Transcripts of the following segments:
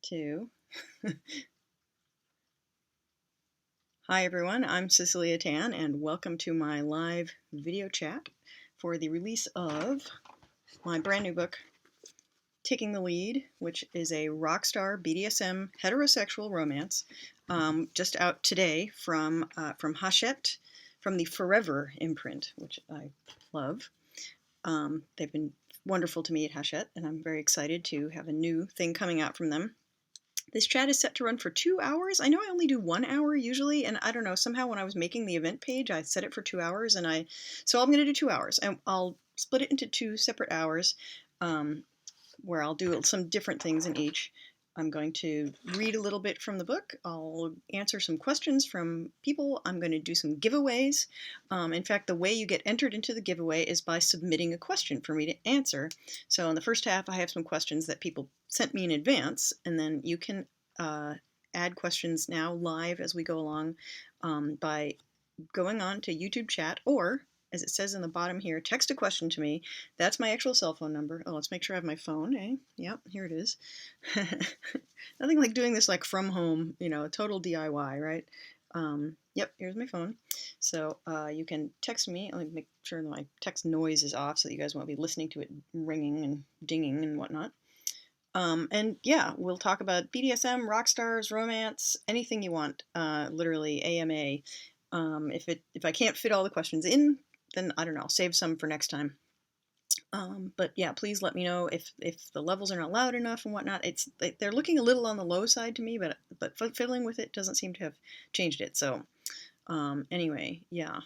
2. Hi everyone, I'm Cecilia Tan and welcome to my live video chat for the release of my brand new book, Taking the Lead, which is a rockstar BDSM heterosexual romance, just out today from Hachette, from the Forever imprint, which I love. They've been wonderful to me at Hachette, and I'm very excited to have a new thing coming out from them. This chat is set to run for 2 hours. I know I only do 1 hour usually, and I don't know, somehow when I was making the event page, I set it for 2 hours, so I'm going to do 2 hours, and I'll split it into 2 separate hours, where I'll do some different things in each. I'm going to read a little bit from the book. I'll answer some questions from people. I'm going to do some giveaways. In fact, the way you get entered into the giveaway is by submitting a question for me to answer. So in the first half, I have some questions that people sent me in advance, and then you can add questions now live as we go along by going on to YouTube chat, or as it says in the bottom here, text a question to me. That's my actual cell phone number. Oh, let's make sure I have my phone, eh? Yep, here it is. Nothing like doing this like from home, total DIY, right? Yep, here's my phone. So you can text me. Let me make sure that my text noise is off so that you guys won't be listening to it ringing and dinging and whatnot. And yeah, we'll talk about BDSM, rock stars, romance, anything you want, literally AMA. If I can't fit all the questions in, then I don't know, I'll save some for next time. But yeah, please let me know if the levels are not loud enough and whatnot. They're looking a little on the low side to me, but fiddling with it doesn't seem to have changed it. So anyway, yeah,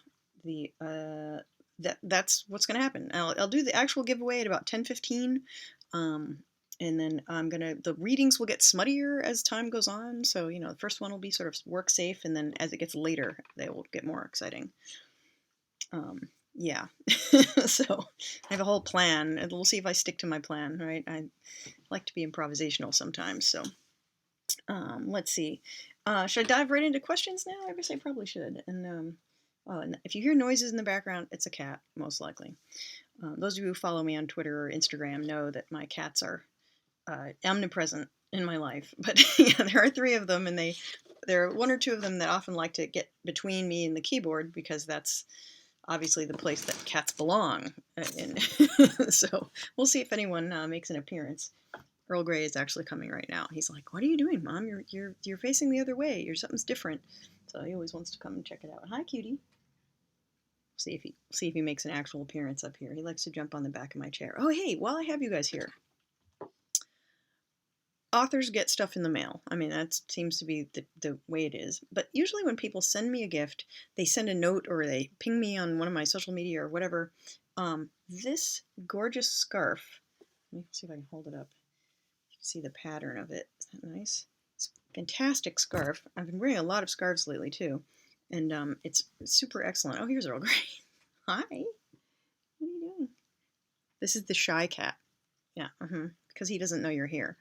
that's what's gonna happen. I'll do the actual giveaway at about 10:15. And then the readings will get smuttier as time goes on. So, the first one will be sort of work safe, and then as it gets later, they will get more exciting. Yeah. So I have a whole plan, and we'll see if I stick to my plan, right? I like to be improvisational sometimes. So let's see. Should I dive right into questions now? I guess I probably should. And if you hear noises in the background, it's a cat, most likely. Those of you who follow me on Twitter or Instagram know that my cats are omnipresent in my life, but yeah, there are 3 of them, and there are 1 or 2 of them that often like to get between me and the keyboard, because that's obviously the place that cats belong. So we'll see if anyone makes an appearance. Earl Grey is actually coming right now. He's like, "What are you doing, Mom? You're facing the other way. Something's different." So he always wants to come and check it out. Hi, cutie. See if he makes an actual appearance up here. He likes to jump on the back of my chair. Oh, hey, while I have you guys here, authors get stuff in the mail. I mean, that seems to be the way it is. But usually when people send me a gift, they send a note or they ping me on one of my social media or whatever. This gorgeous scarf, let me see if I can hold it up. You can see the pattern of it. Is that nice? It's a fantastic scarf. I've been wearing a lot of scarves lately too. And it's super excellent. Oh, here's Earl Grey. Hi. What are you doing? This is the shy cat. Yeah, because he doesn't know you're here.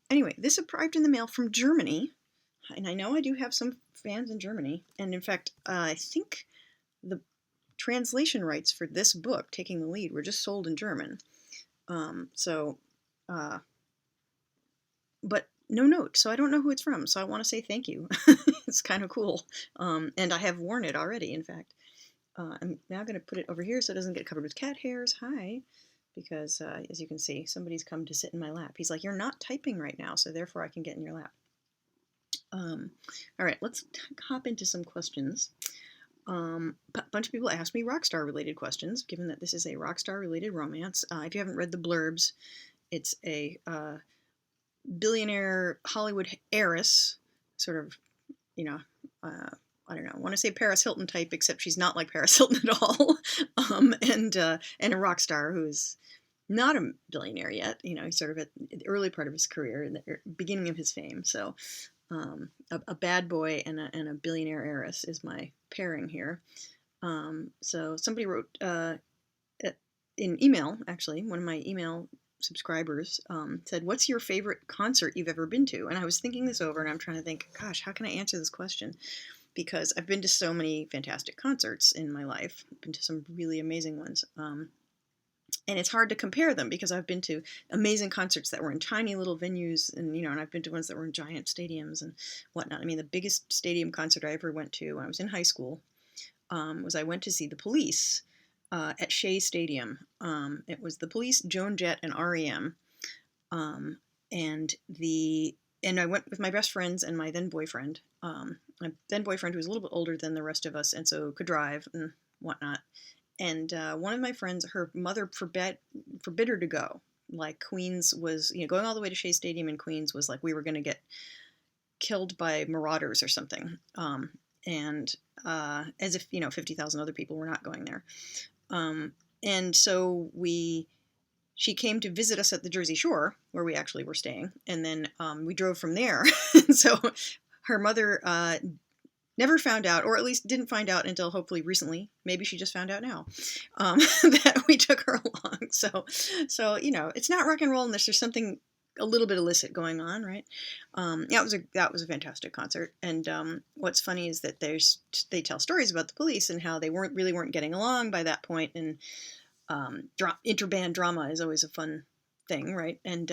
Anyway, this arrived in the mail from Germany, and I know I do have some fans in Germany, and in fact, I think the translation rights for this book, Taking the Lead, were just sold in German. But no note, so I don't know who it's from, so I want to say thank you. It's kind of cool, and I have worn it already, in fact. I'm now going to put it over here so it doesn't get covered with cat hairs. Hi. Because, as you can see, somebody's come to sit in my lap. He's like, "You're not typing right now, so therefore I can get in your lap." All right, let's hop into some questions. A bunch of people asked me Rockstar-related questions, given that this is a Rockstar-related romance. If you haven't read the blurbs, it's a billionaire Hollywood heiress, sort of, I don't know, I want to say Paris Hilton type, except she's not like Paris Hilton at all, and a rock star who's not a billionaire yet. He's sort of at the early part of his career, in the beginning of his fame. So a bad boy and a billionaire heiress is my pairing here. So somebody wrote in email, actually, one of my email subscribers said, "What's your favorite concert you've ever been to?" And I was thinking this over, and I'm trying to think, gosh, how can I answer this question? Because I've been to so many fantastic concerts in my life. I've been to some really amazing ones. And it's hard to compare them because I've been to amazing concerts that were in tiny little venues, and and I've been to ones that were in giant stadiums and whatnot. I mean, the biggest stadium concert I ever went to when I was in high school was I went to see the Police at Shea Stadium. It was the Police, Joan Jett, and REM. Um, and I went with my best friends and my then boyfriend. My then boyfriend, who was a little bit older than the rest of us, and so could drive and whatnot. And one of my friends, her mother forbid her to go. Like Queens was, going all the way to Shea Stadium in Queens was like we were going to get killed by marauders or something. And as if 50,000 other people were not going there. And so she came to visit us at the Jersey Shore, where we actually were staying, and then we drove from there. So her mother never found out, or at least didn't find out until hopefully recently. Maybe she just found out now that we took her along. So it's not rock and roll unless there's something a little bit illicit going on, right? That was a fantastic concert. And what's funny is that they tell stories about the Police and how they weren't getting along by that point, and interband drama is always a fun thing, right? And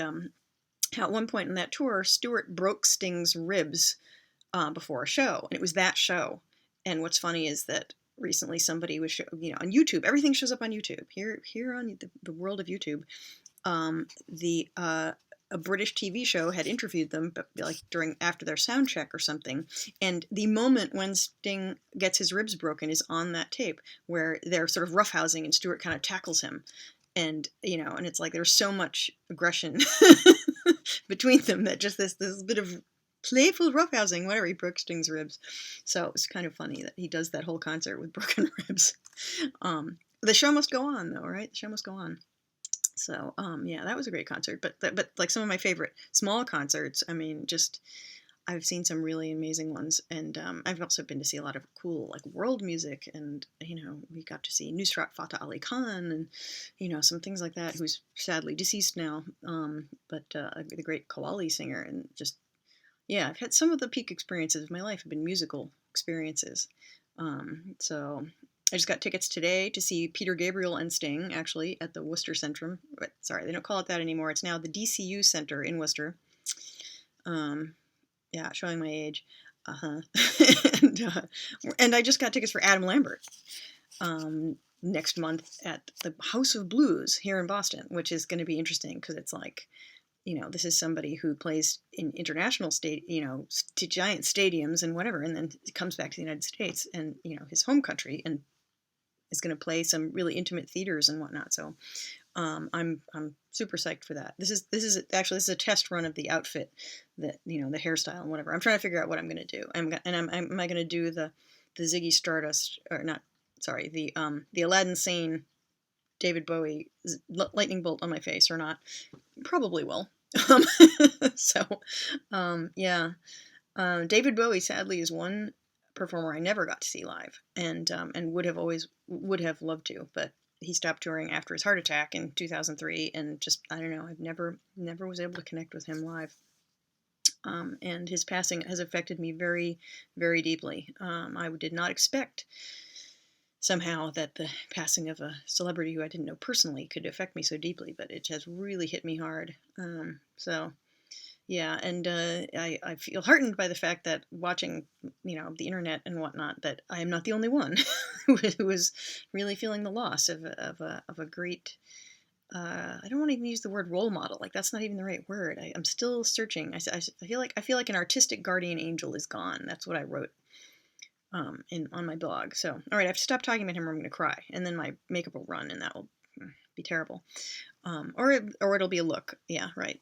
at one point in that tour, Stewart broke Sting's ribs before a show, and it was that show. And what's funny is that recently somebody was, on YouTube. Everything shows up on YouTube. Here on the world of YouTube, a British TV show had interviewed them, but like after their sound check or something. And the moment when Sting gets his ribs broken is on that tape, where they're sort of roughhousing and Stewart kind of tackles him. And, and it's like there's so much aggression between them that just this bit of playful roughhousing, whatever, he broke Sting's ribs. So it's kind of funny that he does that whole concert with broken ribs. The show must go on, though, right? The show must go on. So, yeah, that was a great concert. But like some of my favorite small concerts, I mean, I've seen some really amazing ones. And I've also been to see a lot of cool, like, world music. And, we got to see Nusrat Fateh Ali Khan and, some things like that, who's sadly deceased now. But the great Qawwali singer. And just, yeah, I've had some of the peak experiences of my life have been musical experiences. So I just got tickets today to see Peter Gabriel and Sting, actually, at the Worcester Centrum. Sorry, they don't call it that anymore. It's now the DCU Center in Worcester. Yeah, showing my age. And I just got tickets for Adam Lambert next month at the House of Blues here in Boston, which is going to be interesting because it's like, this is somebody who plays in international giant stadiums and whatever, and then comes back to the United States and, his home country, and is going to play some really intimate theaters and whatnot. So I'm super psyched for that. This is a test run of the outfit, that the hairstyle and whatever. I'm trying to figure out what I'm going to do. Am I going to do the Ziggy Stardust, or not? Sorry, the Aladdin Sane David Bowie lightning bolt on my face or not? Probably will. Yeah. David Bowie sadly is one performer I never got to see live, and would have loved to, but he stopped touring after his heart attack in 2003, and just, I don't know, I've never was able to connect with him live. And his passing has affected me very, very deeply. I did not expect somehow that the passing of a celebrity who I didn't know personally could affect me so deeply, but it has really hit me hard. So yeah, and I feel heartened by the fact that watching, the internet and whatnot, that I am not the only one who is really feeling the loss of a great. I don't want to even use the word role model. Like, that's not even the right word. I'm still searching. I feel like an artistic guardian angel is gone. That's what I wrote on my blog. So, all right, I have to stop talking about him or I'm going to cry, and then my makeup will run, and that will be terrible. Or it'll be a look. Yeah, right.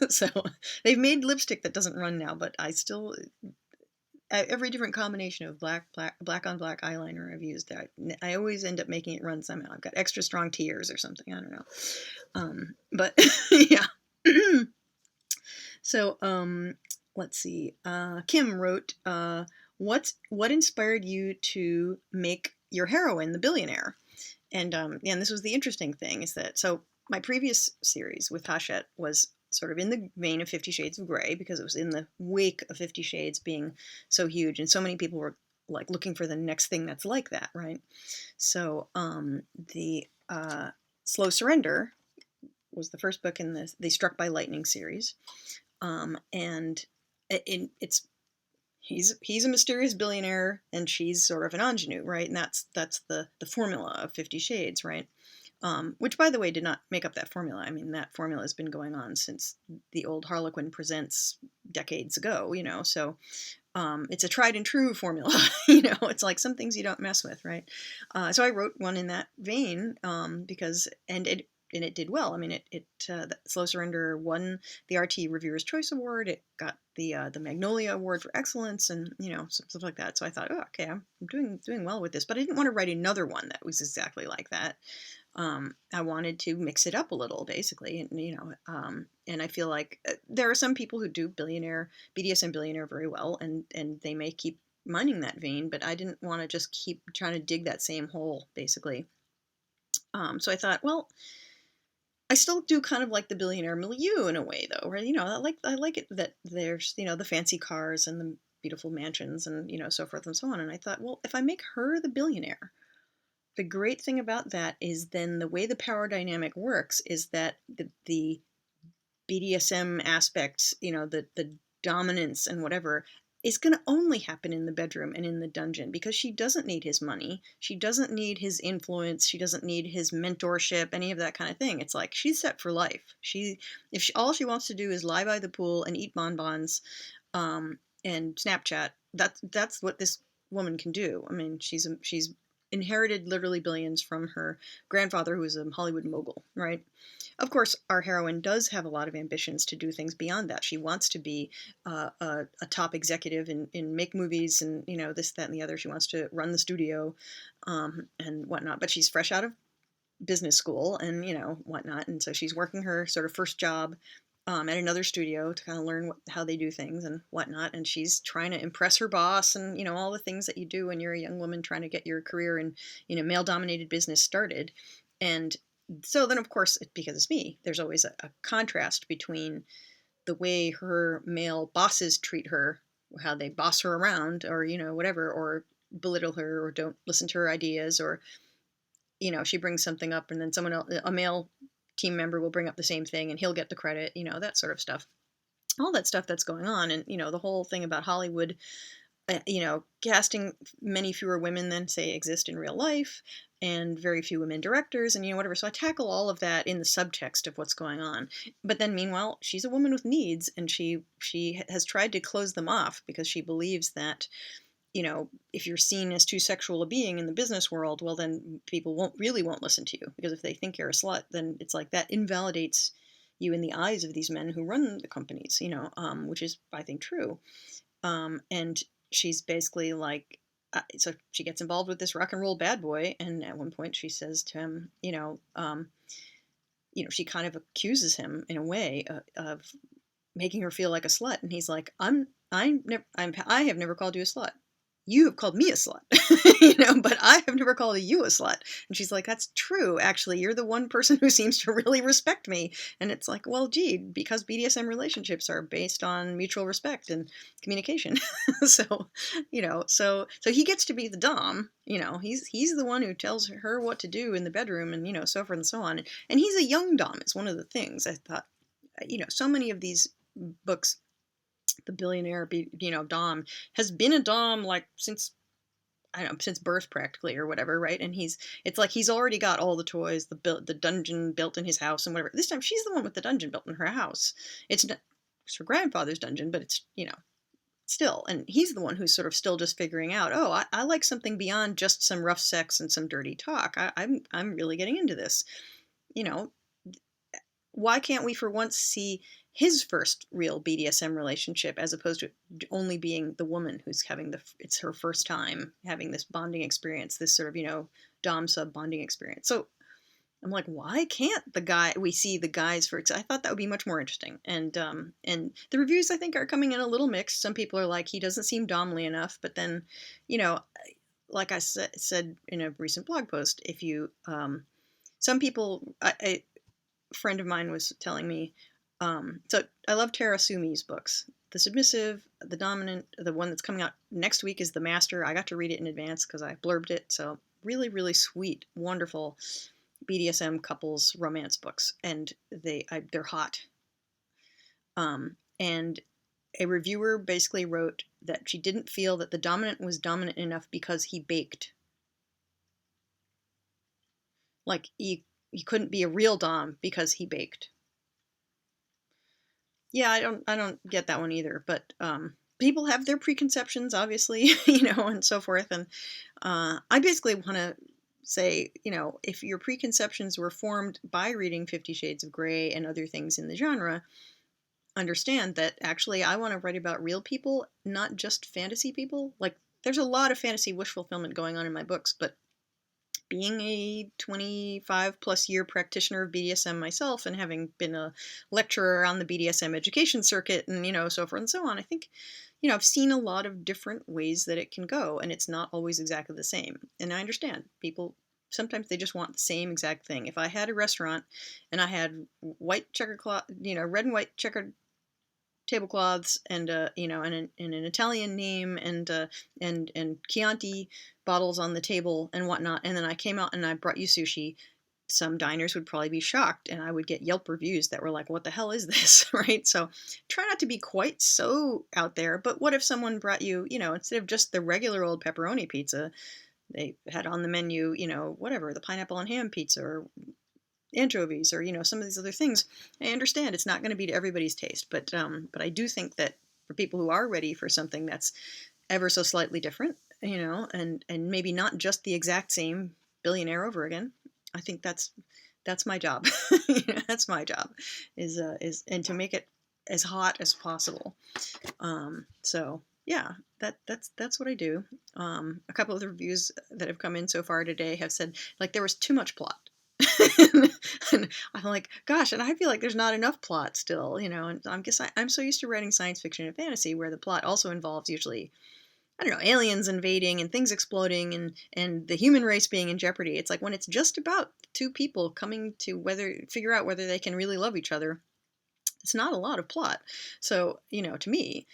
So they've made lipstick that doesn't run now, but I still, every different combination of black on black eyeliner I've used, I always end up making it run somehow. I've got extra strong tears or something. I don't know. But yeah. So let's see. Kim wrote, what inspired you to make your heroine the billionaire? And this was the interesting thing, is that, so my previous series with Hachette was sort of in the vein of 50 Shades of Grey, because it was in the wake of 50 Shades being so huge, and so many people were like looking for the next thing that's like that, right? So Slow Surrender was the first book in the Struck by Lightning series, and it's he's a mysterious billionaire and she's sort of an ingenue, right? And that's the formula of 50 Shades, right? Which, by the way, did not make up that formula. I mean, that formula has been going on since the old Harlequin Presents decades ago, so it's a tried and true formula. It's like some things you don't mess with, right? So I wrote one in that vein, because it did well. I mean, Slow Surrender won the RT Reviewer's Choice Award. It got the Magnolia Award for excellence, and stuff like that. So I thought, oh, okay, I'm doing well with this. But I didn't want to write another one that was exactly like that. I wanted to mix it up a little, basically, and I feel like there are some people who do BDSM billionaire very well, and they may keep mining that vein, but I didn't want to just keep trying to dig that same hole, basically. So I thought, well, I still do kind of like the billionaire milieu in a way, though, right? I like it that there's the fancy cars and the beautiful mansions and so forth and so on. And I thought, well, if I make her the billionaire, the great thing about that is then the way the power dynamic works is that the BDSM aspects, the dominance and whatever, is going to only happen in the bedroom and in the dungeon, because she doesn't need his money. She doesn't need his influence. She doesn't need his mentorship, any of that kind of thing. It's like she's set for life. All she wants to do is lie by the pool and eat bonbons, and Snapchat. That's what this woman can do. I mean, she's inherited literally billions from her grandfather, who was a Hollywood mogul, right? Of course, our heroine does have a lot of ambitions to do things beyond that. She wants to be a top executive and make movies and, this, that, and the other. She wants to run the studio, and whatnot. But she's fresh out of business school and, whatnot. And so she's working her sort of first job at another studio to kind of learn how they do things and whatnot. And she's trying to impress her boss and, all the things that you do when you're a young woman trying to get your career in, male-dominated business started. And so then, of course, because it's me, there's always a contrast between the way her male bosses treat her, how they boss her around or, whatever, or belittle her or don't listen to her ideas, or, she brings something up and then someone else, a male team member, will bring up the same thing and he'll get the credit, that sort of stuff. All that stuff that's going on. And, the whole thing about Hollywood, casting many fewer women than, say, exist in real life, and very few women directors, and, whatever. So I tackle all of that in the subtext of what's going on. But then, meanwhile, she's a woman with needs, and she has tried to close them off because she believes that, if you're seen as too sexual a being in the business world, well, then people won't listen to you, because if they think you're a slut, then it's like that invalidates you in the eyes of these men who run the companies, which is, I think, true. And she's basically like, so she gets involved with this rock and roll bad boy, and at one point she says to him, she kind of accuses him in a way of making her feel like a slut, and he's like, I have never called you a slut. You have called me a slut, but I have never called you a slut. And she's like, that's true. Actually, you're the one person who seems to really respect me. And it's like, well, gee, because BDSM relationships are based on mutual respect and communication. So he gets to be the dom, he's the one who tells her what to do in the bedroom and, so forth and so on. And he's a young dom. It's one of the things I thought, so many of these books, the billionaire, dom has been a dom like since birth practically, or whatever, right? And it's like he's already got all the toys, the dungeon built in his house and whatever. This time she's the one with the dungeon built in her house. It's her grandfather's dungeon, but it's still, and he's the one who's sort of still just figuring out, oh, I like something beyond just some rough sex and some dirty talk. I'm really getting into this. Why can't we for once see his first real BDSM relationship, as opposed to only being the woman who's having it's her first time having this bonding experience, this sort of, dom sub bonding experience. So I'm like, why can't we see the guys I thought that would be much more interesting. And the reviews, I think, are coming in a little mixed. Some people are like, he doesn't seem domly enough, but then, like I said in a recent blog post, if you, some people, a friend of mine was telling me, so I love Tara Sumi's books. The Submissive, The Dominant, the one that's coming out next week is The Master. I got to read it in advance because I blurbed it. So really, really sweet, wonderful BDSM couples romance books, and they're hot. And a reviewer basically wrote that she didn't feel that the dominant was dominant enough because he baked. Like he couldn't be a real dom because he baked. Yeah, I don't get that one either. But people have their preconceptions, obviously, and so forth. And I basically want to say, if your preconceptions were formed by reading 50 Shades of Grey and other things in the genre, understand that actually I want to write about real people, not just fantasy people. Like, there's a lot of fantasy wish fulfillment going on in my books, but being a 25 plus year practitioner of BDSM myself, and having been a lecturer on the BDSM education circuit and, so forth and so on, I think, I've seen a lot of different ways that it can go, and it's not always exactly the same. And I understand people, sometimes they just want the same exact thing. If I had a restaurant and I had white checkered cloth, red and white checkered tablecloths, and and an Italian name, and Chianti bottles on the table and whatnot, and then I came out and I brought you sushi, some diners would probably be shocked, and I would get Yelp reviews that were like, what the hell is this? Right? So try not to be quite so out there. But what if someone brought you, instead of just the regular old pepperoni pizza, they had on the menu, whatever, the pineapple and ham pizza, or anchovies, or some of these other things. I understand it's not going to be to everybody's taste, but I do think that for people who are ready for something that's ever so slightly different, and maybe not just the exact same billionaire over again, I think that's my job. That's my job, is and to make it as hot as possible. So yeah, that's what I do. A couple of the reviews that have come in so far today have said, like, there was too much plot. And I'm like, gosh, and I feel like there's not enough plot still, and I'm so used to writing science fiction and fantasy where the plot also involves usually, I don't know, aliens invading and things exploding and the human race being in jeopardy. It's like when it's just about two people coming to figure out whether they can really love each other, it's not a lot of plot. So, to me,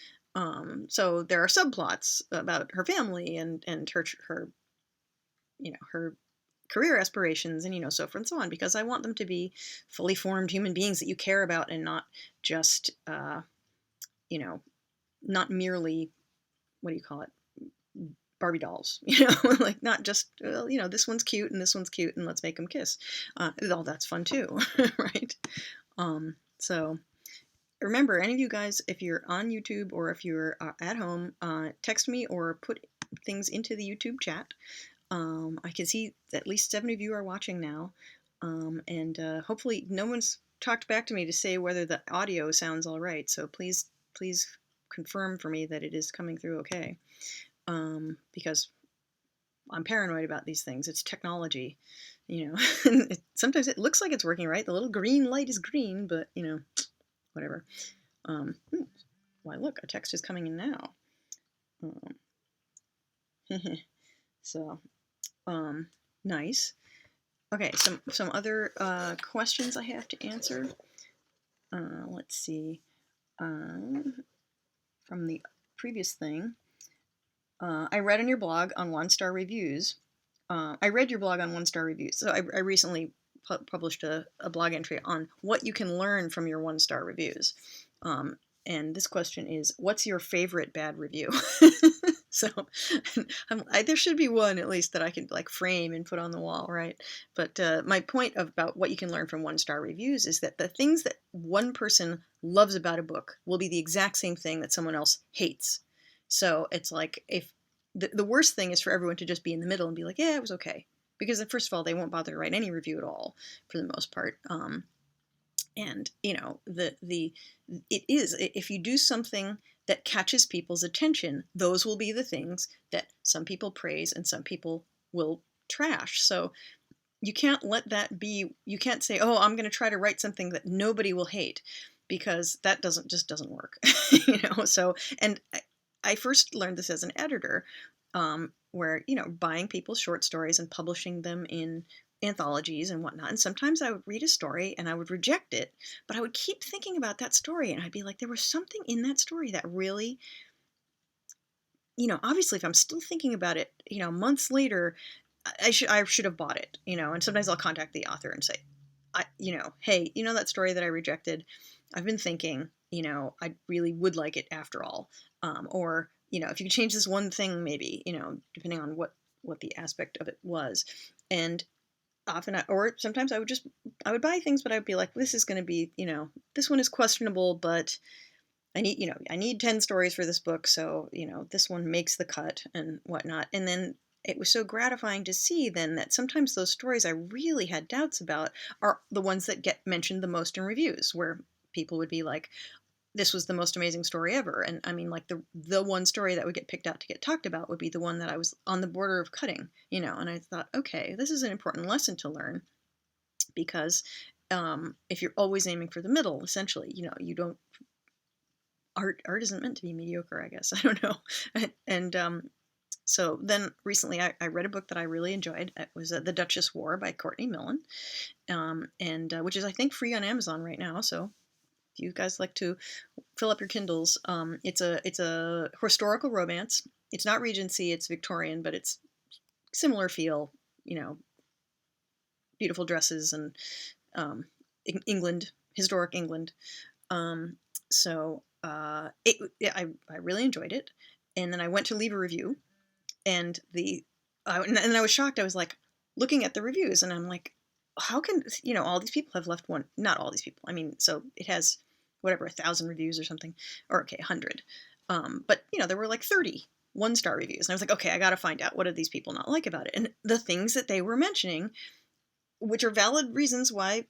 so there are subplots about her family and her her career aspirations, and so forth and so on, because I want them to be fully formed human beings that you care about, and not just not merely, what do you call it, Barbie dolls, like, not just, well, this one's cute and this one's cute and let's make them kiss. All that's fun too. Right? So remember, any of you guys, if you're on YouTube or if you're at home, text me or put things into the YouTube chat. I can see at least 7 of you are watching now, and hopefully no one's talked back to me to say whether the audio sounds all right. So please confirm for me that it is coming through okay, because I'm paranoid about these things. It's technology, sometimes it looks like it's working right. The little green light is green, but whatever. Why, look, a text is coming in now. So. Nice. Okay, some other questions I have to answer. Let's see. From the previous thing, I read on your blog on 1-star reviews. I read your blog on 1-star reviews. So I recently published a blog entry on what you can learn from your 1-star reviews. And this question is, what's your favorite bad review? So there should be one at least that I could frame and put on the wall, right? But my point about what you can learn from 1-star reviews is that the things that one person loves about a book will be the exact same thing that someone else hates. So it's like, if the worst thing is for everyone to just be in the middle and be like, yeah, it was okay. Because first of all, they won't bother to write any review at all for the most part. And it is, if you do something that catches people's attention, those will be the things that some people praise and some people will trash. So you can't let that be, you can't say, oh, I'm going to try to write something that nobody will hate, because that just doesn't work. So, and I first learned this as an editor, where, buying people's short stories and publishing them in anthologies and whatnot. And sometimes I would read a story and I would reject it, but I would keep thinking about that story, and I'd be like, there was something in that story that really, obviously if I'm still thinking about it, months later, I should have bought it, and sometimes I'll contact the author and say, hey, that story that I rejected, I've been thinking, I really would like it after all. Or, if you could change this one thing, maybe, depending on what the aspect of it was. And often, or sometimes I would buy things, but I would be like, this is going to be, this one is questionable, but I need 10 stories for this book. So, this one makes the cut and whatnot. And then it was so gratifying to see then that sometimes those stories I really had doubts about are the ones that get mentioned the most in reviews, where people would be like, this was the most amazing story ever. And I mean, like the one story that would get picked out to get talked about would be the one that I was on the border of cutting, and I thought, okay, this is an important lesson to learn, because if you're always aiming for the middle, essentially, you don't, art isn't meant to be mediocre, I guess. I don't know. And so then recently I read a book that I really enjoyed. It was The Duchess War by Courtney Millen, and which is, I think, free on Amazon right now. So if you guys like to fill up your Kindles, it's a historical romance. It's not Regency, it's Victorian, but it's similar feel, beautiful dresses and England, historic England. So I really enjoyed it. And then I went to leave a review, and and then I was shocked. I was like looking at the reviews, and I'm like, how can, all these people have left one, not all these people. I mean, so it has whatever, 1,000 reviews or something, or okay, 100. But there were like 30 one-star reviews. And I was like, okay, I got to find out, what did these people not like about it? And the things that they were mentioning, which are valid reasons why,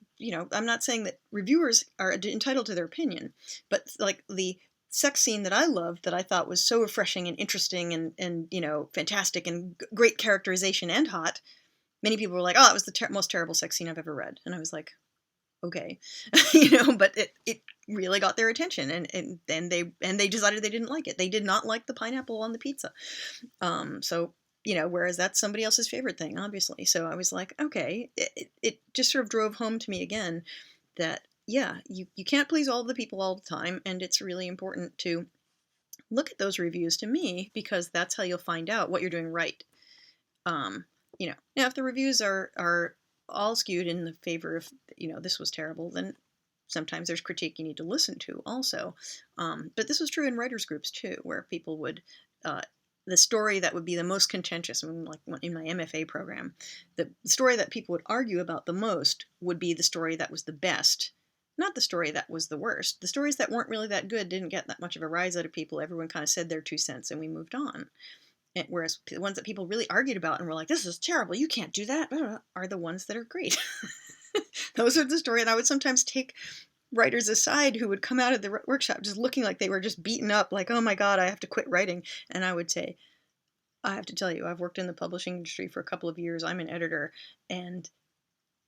I'm not saying that reviewers are entitled to their opinion, but like the sex scene that I loved, that I thought was so refreshing and interesting and fantastic and great characterization and hot, many people were like, oh, it was the most terrible sex scene I've ever read. And I was like, okay, but it really got their attention, and they decided they didn't like it. They did not like the pineapple on the pizza. So, whereas that's somebody else's favorite thing, obviously. So I was like, okay, it just sort of drove home to me again that, yeah, you can't please all the people all the time. And it's really important to look at those reviews, to me, because that's how you'll find out what you're doing right. Now if the reviews are all skewed in the favor of, this was terrible, then sometimes there's critique you need to listen to also. But this was true in writers groups too, where people would, the story that would be the most contentious, I mean, like in my MFA program, the story that people would argue about the most would be the story that was the best, not the story that was the worst. The stories that weren't really that good didn't get that much of a rise out of people. Everyone kind of said their 2 cents and we moved on. Whereas the ones that people really argued about and were like, this is terrible, you can't do that, are the ones that are great. Those are the story. And I would sometimes take writers aside who would come out of the workshop just looking like they were just beaten up, like, oh my God, I have to quit writing. And I would say, I have to tell you, I've worked in the publishing industry for a couple of years. I'm an editor, and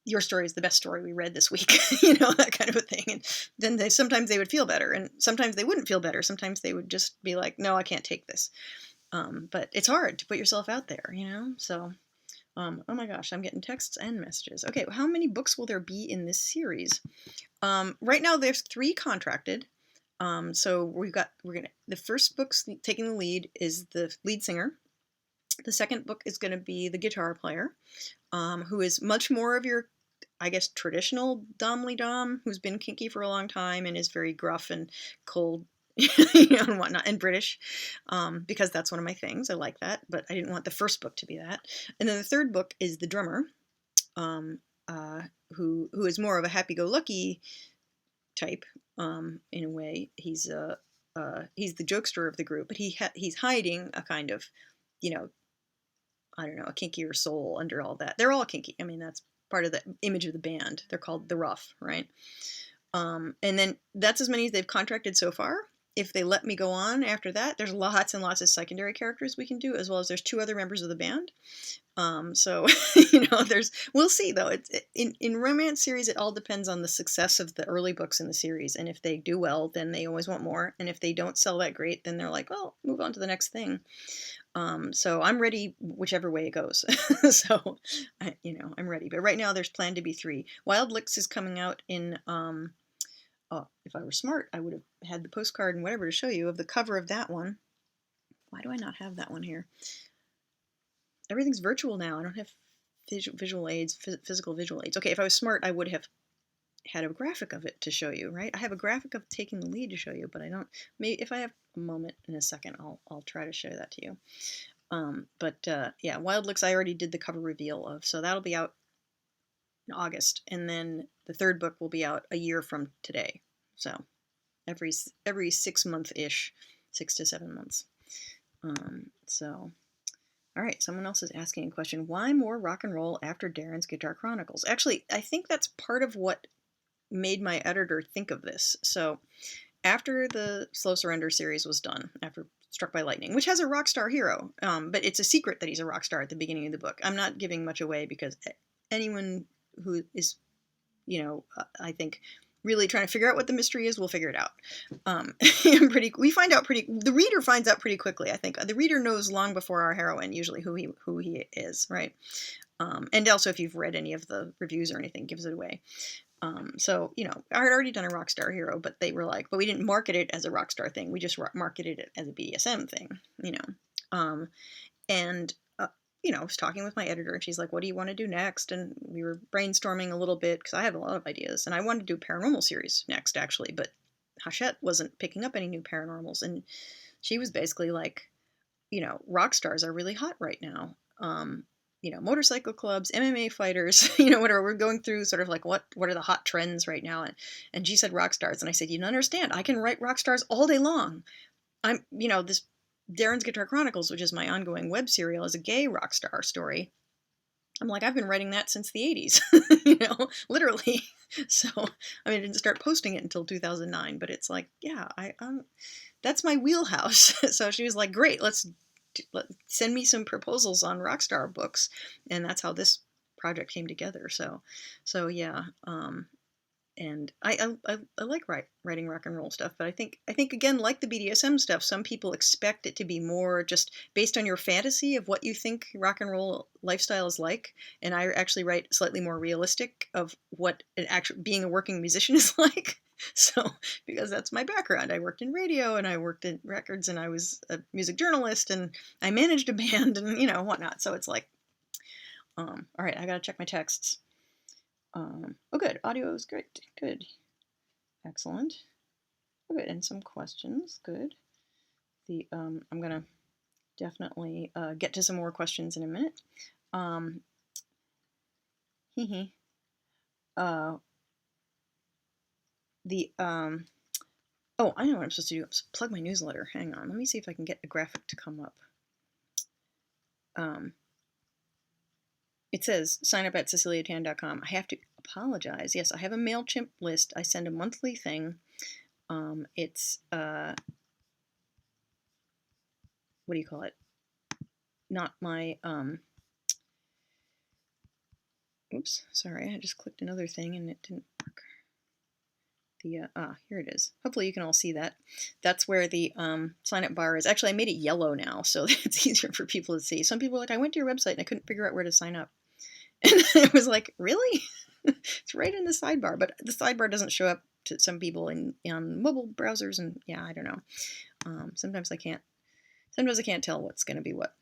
your story is the best story we read this week, that kind of a thing. And then sometimes they would feel better, and sometimes they wouldn't feel better. Sometimes they would just be like, no, I can't take this. But it's hard to put yourself out there, so, oh my gosh, I'm getting texts and messages. Okay, how many books will there be in this series? Right now there's 3 contracted. So the first book's taking the lead is the lead singer. The second book is going to be the guitar player, who is much more of your, I guess, traditional dom, who's been kinky for a long time and is very gruff and cold, and whatnot, and British, because that's one of my things. I like that, but I didn't want the first book to be that. And then the third book is the drummer, who is more of a happy-go-lucky type, in a way. He's the jokester of the group, but he's hiding a kind of, I don't know, a kinkier soul under all that. They're all kinky. I mean, that's part of the image of the band. They're called the Rough, right? And then that's as many as they've contracted so far. If they let me go on after that, there's lots and lots of secondary characters we can do, as well as there's 2 other members of the band. So, we'll see though. In romance series, it all depends on the success of the early books in the series. And if they do well, then they always want more. And if they don't sell that great, then they're like, well, move on to the next thing. So I'm ready whichever way it goes. So, I'm ready. But right now there's planned to be 3. Wild Licks is coming out in, if I were smart, I would have had the postcard and whatever to show you of the cover of that one. Why do I not have that one here? everything's virtual now. I don't have visual aids, physical visual aids. Okay, if I was smart, I would have had a graphic of it to show you, right? I have a graphic of taking the lead to show you, but I don't. Maybe if I have a moment in a second, I'll try to show that to you. Yeah, Wild Looks I already did the cover reveal of, so that'll be out in August, and then the third book will be out a year from today. So every 6 month ish, 6 to 7 months. So. All right, someone else is asking a question. Why more rock and roll after Darren's Guitar Chronicles? Actually, I think that's part of what made my editor think of this. So after the Slow Surrender series was done, after Struck by Lightning, which has a rock star hero, but it's a secret that he's a rock star at the beginning of the book. I'm not giving much away because anyone who is, I think, really trying to figure out what the mystery is, we'll figure it out. The reader finds out pretty quickly, I think. The reader knows long before our heroine, usually, who he is, right? And also, if you've read any of the reviews or anything, gives it away. So, I had already done a rock star hero, but they were like, but we didn't market it as a rock star thing. We just marketed it as a BDSM thing, I was talking with my editor, and she's like, what do you want to do next? And we were brainstorming a little bit, because I have a lot of ideas, and I wanted to do a paranormal series next, actually, but Hachette wasn't picking up any new paranormals, and she was basically like, rock stars are really hot right now. Motorcycle clubs, MMA fighters, whatever. We're going through sort of like what are the hot trends right now, and she said rock stars, and I said, you don't understand, I can write rock stars all day long. I'm, this Darren's Guitar Chronicles, which is my ongoing web serial, is a gay rock star story. I'm like, I've been writing that since the 80s, literally. So, I didn't start posting it until 2009, but it's like, yeah, that's my wheelhouse. So she was like, great, let's send me some proposals on rockstar books, and that's how this project came together. So yeah, and I like writing rock and roll stuff, but I think again, like the BDSM stuff, some people expect it to be more just based on your fantasy of what you think rock and roll lifestyle is like, and I actually write slightly more realistic of what being a working musician is like. So, because that's my background. I worked in radio, and I worked in records, and I was a music journalist, and I managed a band, and whatnot. So it's like, all right, I gotta check my texts. Oh, good. Audio is great. Good. Excellent. Oh, good. And some questions. Good. I'm gonna definitely get to some more questions in a minute. Oh, I know what I'm supposed to do. I'm supposed to plug my newsletter. Hang on. Let me see if I can get a graphic to come up. It says sign up at ceciliatan.com. I have to apologize. Yes, I have a MailChimp list. I send a monthly thing. It's what do you call it? Not my oops, sorry, I just clicked another thing and it didn't work. Here it is. Hopefully you can all see that. That's where the sign up bar is. Actually, I made it yellow now, so it's easier for people to see. Some people are like, I went to your website and I couldn't figure out where to sign up. And I was like, really? It's right in the sidebar, but the sidebar doesn't show up to some people on mobile browsers, and yeah, I don't know. Sometimes I can't tell what's going to be what.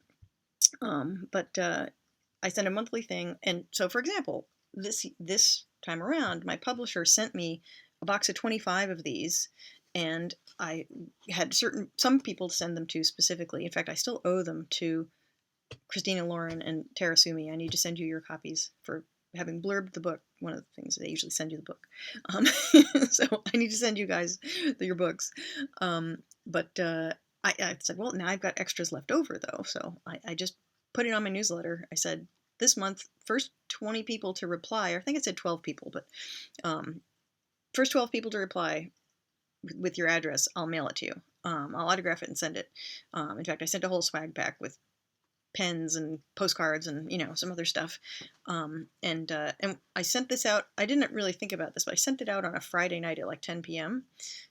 But I send a monthly thing, and so for example, this time around, my publisher sent me a box of 25 of these, and I had some people to send them to specifically. In fact, I still owe them to Christina Lauren and Tara Sumi. I need to send you your copies for having blurbed the book. One of the things they usually send you the book. So I need to send you guys your books. But I said, well, now I've got extras left over though. So I just put it on my newsletter. I said, this month, first 20 people to reply, or I think I said 12 people, but first 12 people to reply with your address, I'll mail it to you. I'll autograph it and send it. In fact, I sent a whole swag pack with pens and postcards and some other stuff, and I sent this out. I didn't really think about this, but I sent it out on a Friday night at like 10 p.m.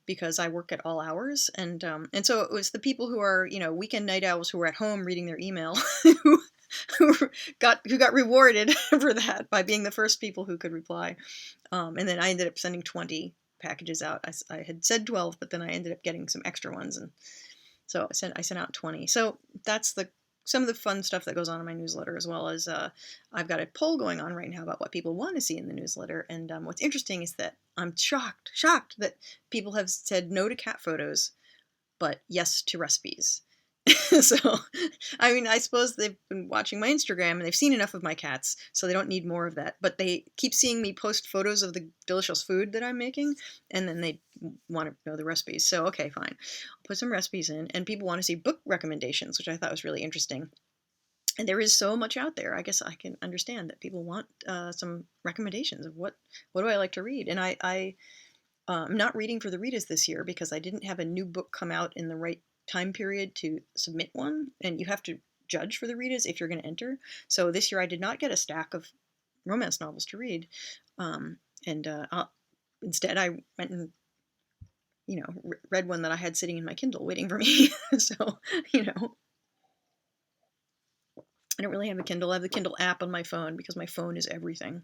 because I work at all hours, and so it was the people who are weekend night owls who were at home reading their email who got rewarded for that by being the first people who could reply, and then I ended up sending 20 packages out. I had said 12, but then I ended up getting some extra ones, and so I sent out 20. So that's the some of the fun stuff that goes on in my newsletter, as well as I've got a poll going on right now about what people want to see in the newsletter. And what's interesting is that I'm shocked that people have said no to cat photos, but yes to recipes. So, I mean, I suppose they've been watching my Instagram and they've seen enough of my cats, so they don't need more of that. But they keep seeing me post photos of the delicious food that I'm making, and then they want to know the recipes. So, okay, fine. I'll put some recipes in, and people want to see book recommendations, which I thought was really interesting. And there is so much out there. I guess I can understand that people want some recommendations of what do I like to read. And I'm not reading for the Ritas this year because I didn't have a new book come out in the right time period to submit one, and you have to judge for the Ritas if you're going to enter. So this year I did not get a stack of romance novels to read, instead I went and read one that I had sitting in my Kindle waiting for me. So I don't really have a Kindle. I have the Kindle app on my phone because my phone is everything.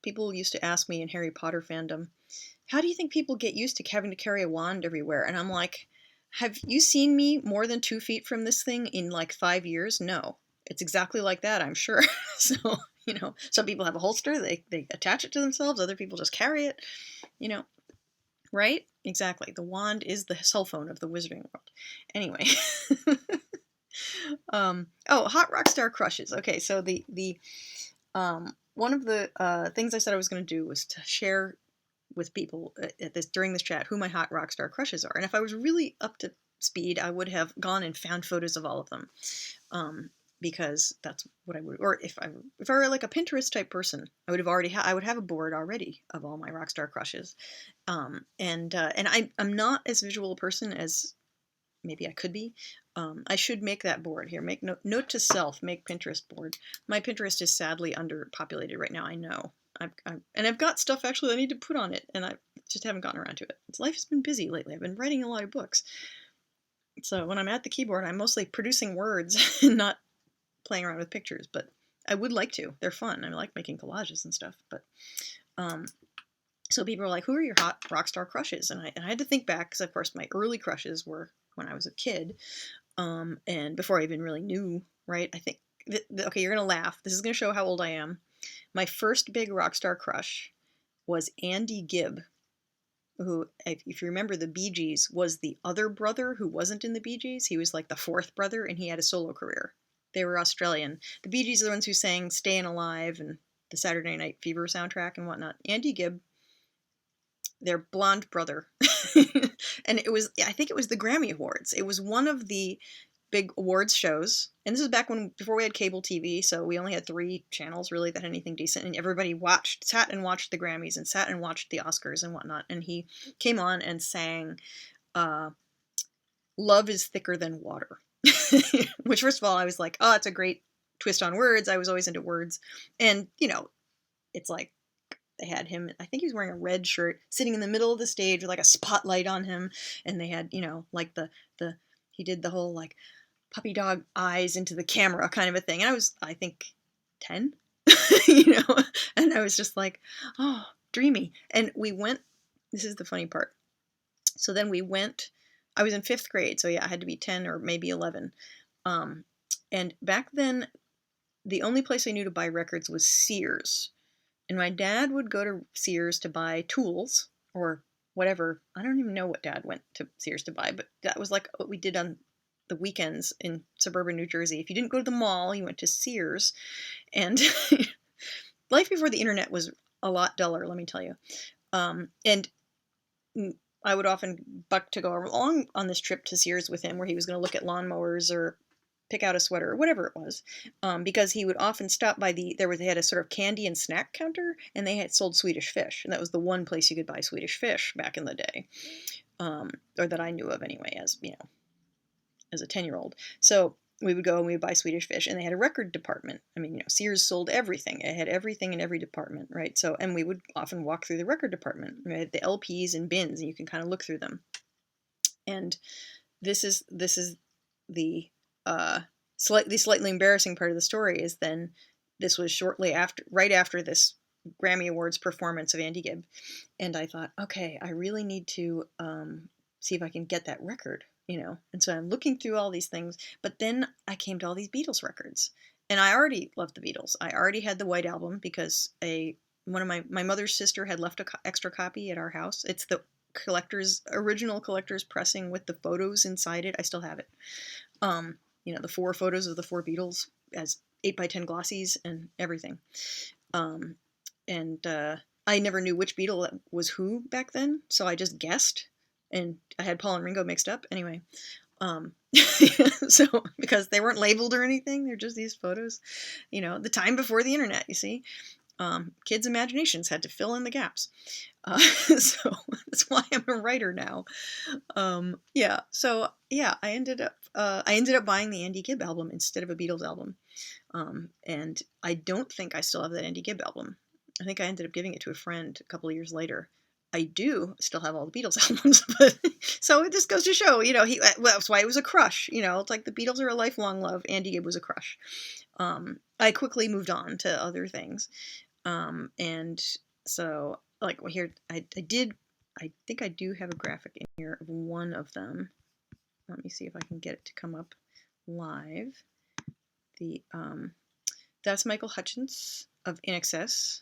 People used to ask me in Harry Potter fandom, how do you think people get used to having to carry a wand everywhere? And I'm like, have you seen me more than 2 feet from this thing in like 5 years? No. It's exactly like that, I'm sure. So, some people have a holster, they attach it to themselves, other people just carry it, right? Exactly. The wand is the cell phone of the wizarding world. Anyway. Hot rock star crushes. Okay, so the one of the things I said I was going to do was to share with people during this chat who my hot rock star crushes are. And if I was really up to speed, I would have gone and found photos of all of them, because that's what I would. Or if I were like a Pinterest type person, I would have already I would have a board already of all my rock star crushes. And I'm not as visual a person as maybe I could be. I should make that board here. Make note to self, make Pinterest board. My Pinterest is sadly underpopulated right now, I know. I've got stuff actually I need to put on it, and I just haven't gotten around to it. Life has been busy lately. I've been writing a lot of books. So when I'm at the keyboard, I'm mostly producing words and not playing around with pictures, but I would like to. They're fun. I like making collages and stuff. But so people are like, who are your hot rock star crushes? And I had to think back, because of course my early crushes were when I was a kid, and before I even really knew, right? I think, okay, you're going to laugh. This is going to show how old I am. My first big rock star crush was Andy Gibb, who, if you remember the Bee Gees, was the other brother who wasn't in the Bee Gees. He was like the fourth brother, and he had a solo career. They were Australian. The Bee Gees are the ones who sang Stayin' Alive and the Saturday Night Fever soundtrack and whatnot. Andy Gibb, their blonde brother. And I think it was the Grammy Awards. It was one of the big awards shows. And this was back before we had cable TV, so we only had 3 channels really that had anything decent. And everybody sat and watched the Grammys and sat and watched the Oscars and whatnot. And he came on and sang Love is Thicker Than Water. Which, first of all, I was like, oh, it's a great twist on words. I was always into words. And, it's like, they had him, I think he was wearing a red shirt, sitting in the middle of the stage with like a spotlight on him. And they had, like he did the whole like puppy dog eyes into the camera kind of a thing. And I was, I think, 10, and I was just like, oh, dreamy. And we went, this is the funny part. So then we went, I was in 5th grade. So yeah, I had to be 10 or maybe 11. And back then, the only place I knew to buy records was Sears. And my dad would go to Sears to buy tools or whatever. I don't even know what Dad went to Sears to buy, but that was like what we did on the weekends in suburban New Jersey. If you didn't go to the mall, you went to Sears. And life before the internet was a lot duller, let me tell you. And I would often buck to go along on this trip to Sears with him, where he was going to look at lawnmowers or pick out a sweater or whatever it was, because he would often stop by they had a sort of candy and snack counter, and they had sold Swedish fish, and that was the one place you could buy Swedish fish back in the day, or that I knew of anyway, as as a 10-year-old. So we would go and we would buy Swedish fish, and they had a record department. I mean, Sears sold everything. It had everything in every department, right? So, and we would often walk through the record department, right? The LPs and bins, and you can kind of look through them. And this is the slightly embarrassing part of the story is then this was right after this Grammy Awards performance of Andy Gibb, and I thought, okay, I really need to see if I can get that record. you know. And so I'm looking through all these things, but then I came to all these Beatles records, and I already loved the Beatles. I already had the White Album because one of my mother's sister had left an extra copy at our house. It's the original collector's pressing with the photos inside it. I still have it. You know, the 4 photos of the 4 Beatles as 8x10 glossies and everything. I never knew which Beatle was who back then, so I just guessed, and I had Paul and Ringo mixed up. Anyway, so because they weren't labeled or anything, they're just these photos. You know, the time before the internet, you see. Kids' imaginations had to fill in the gaps. So that's why I'm a writer now. Yeah. So yeah, I ended up buying the Andy Gibb album instead of a Beatles album. And I don't think I still have that Andy Gibb album. I think I ended up giving it to a friend a couple of years later. I do still have all the Beatles albums, but so it just goes to show, you know, that's why it was a crush. You know, it's like the Beatles are a lifelong love. Andy Gibb was a crush. I quickly moved on to other things. And so, like, well, here, I think I do have a graphic in here of one of them. Let me see if I can get it to come up live. That's Michael Hutchence of In Excess.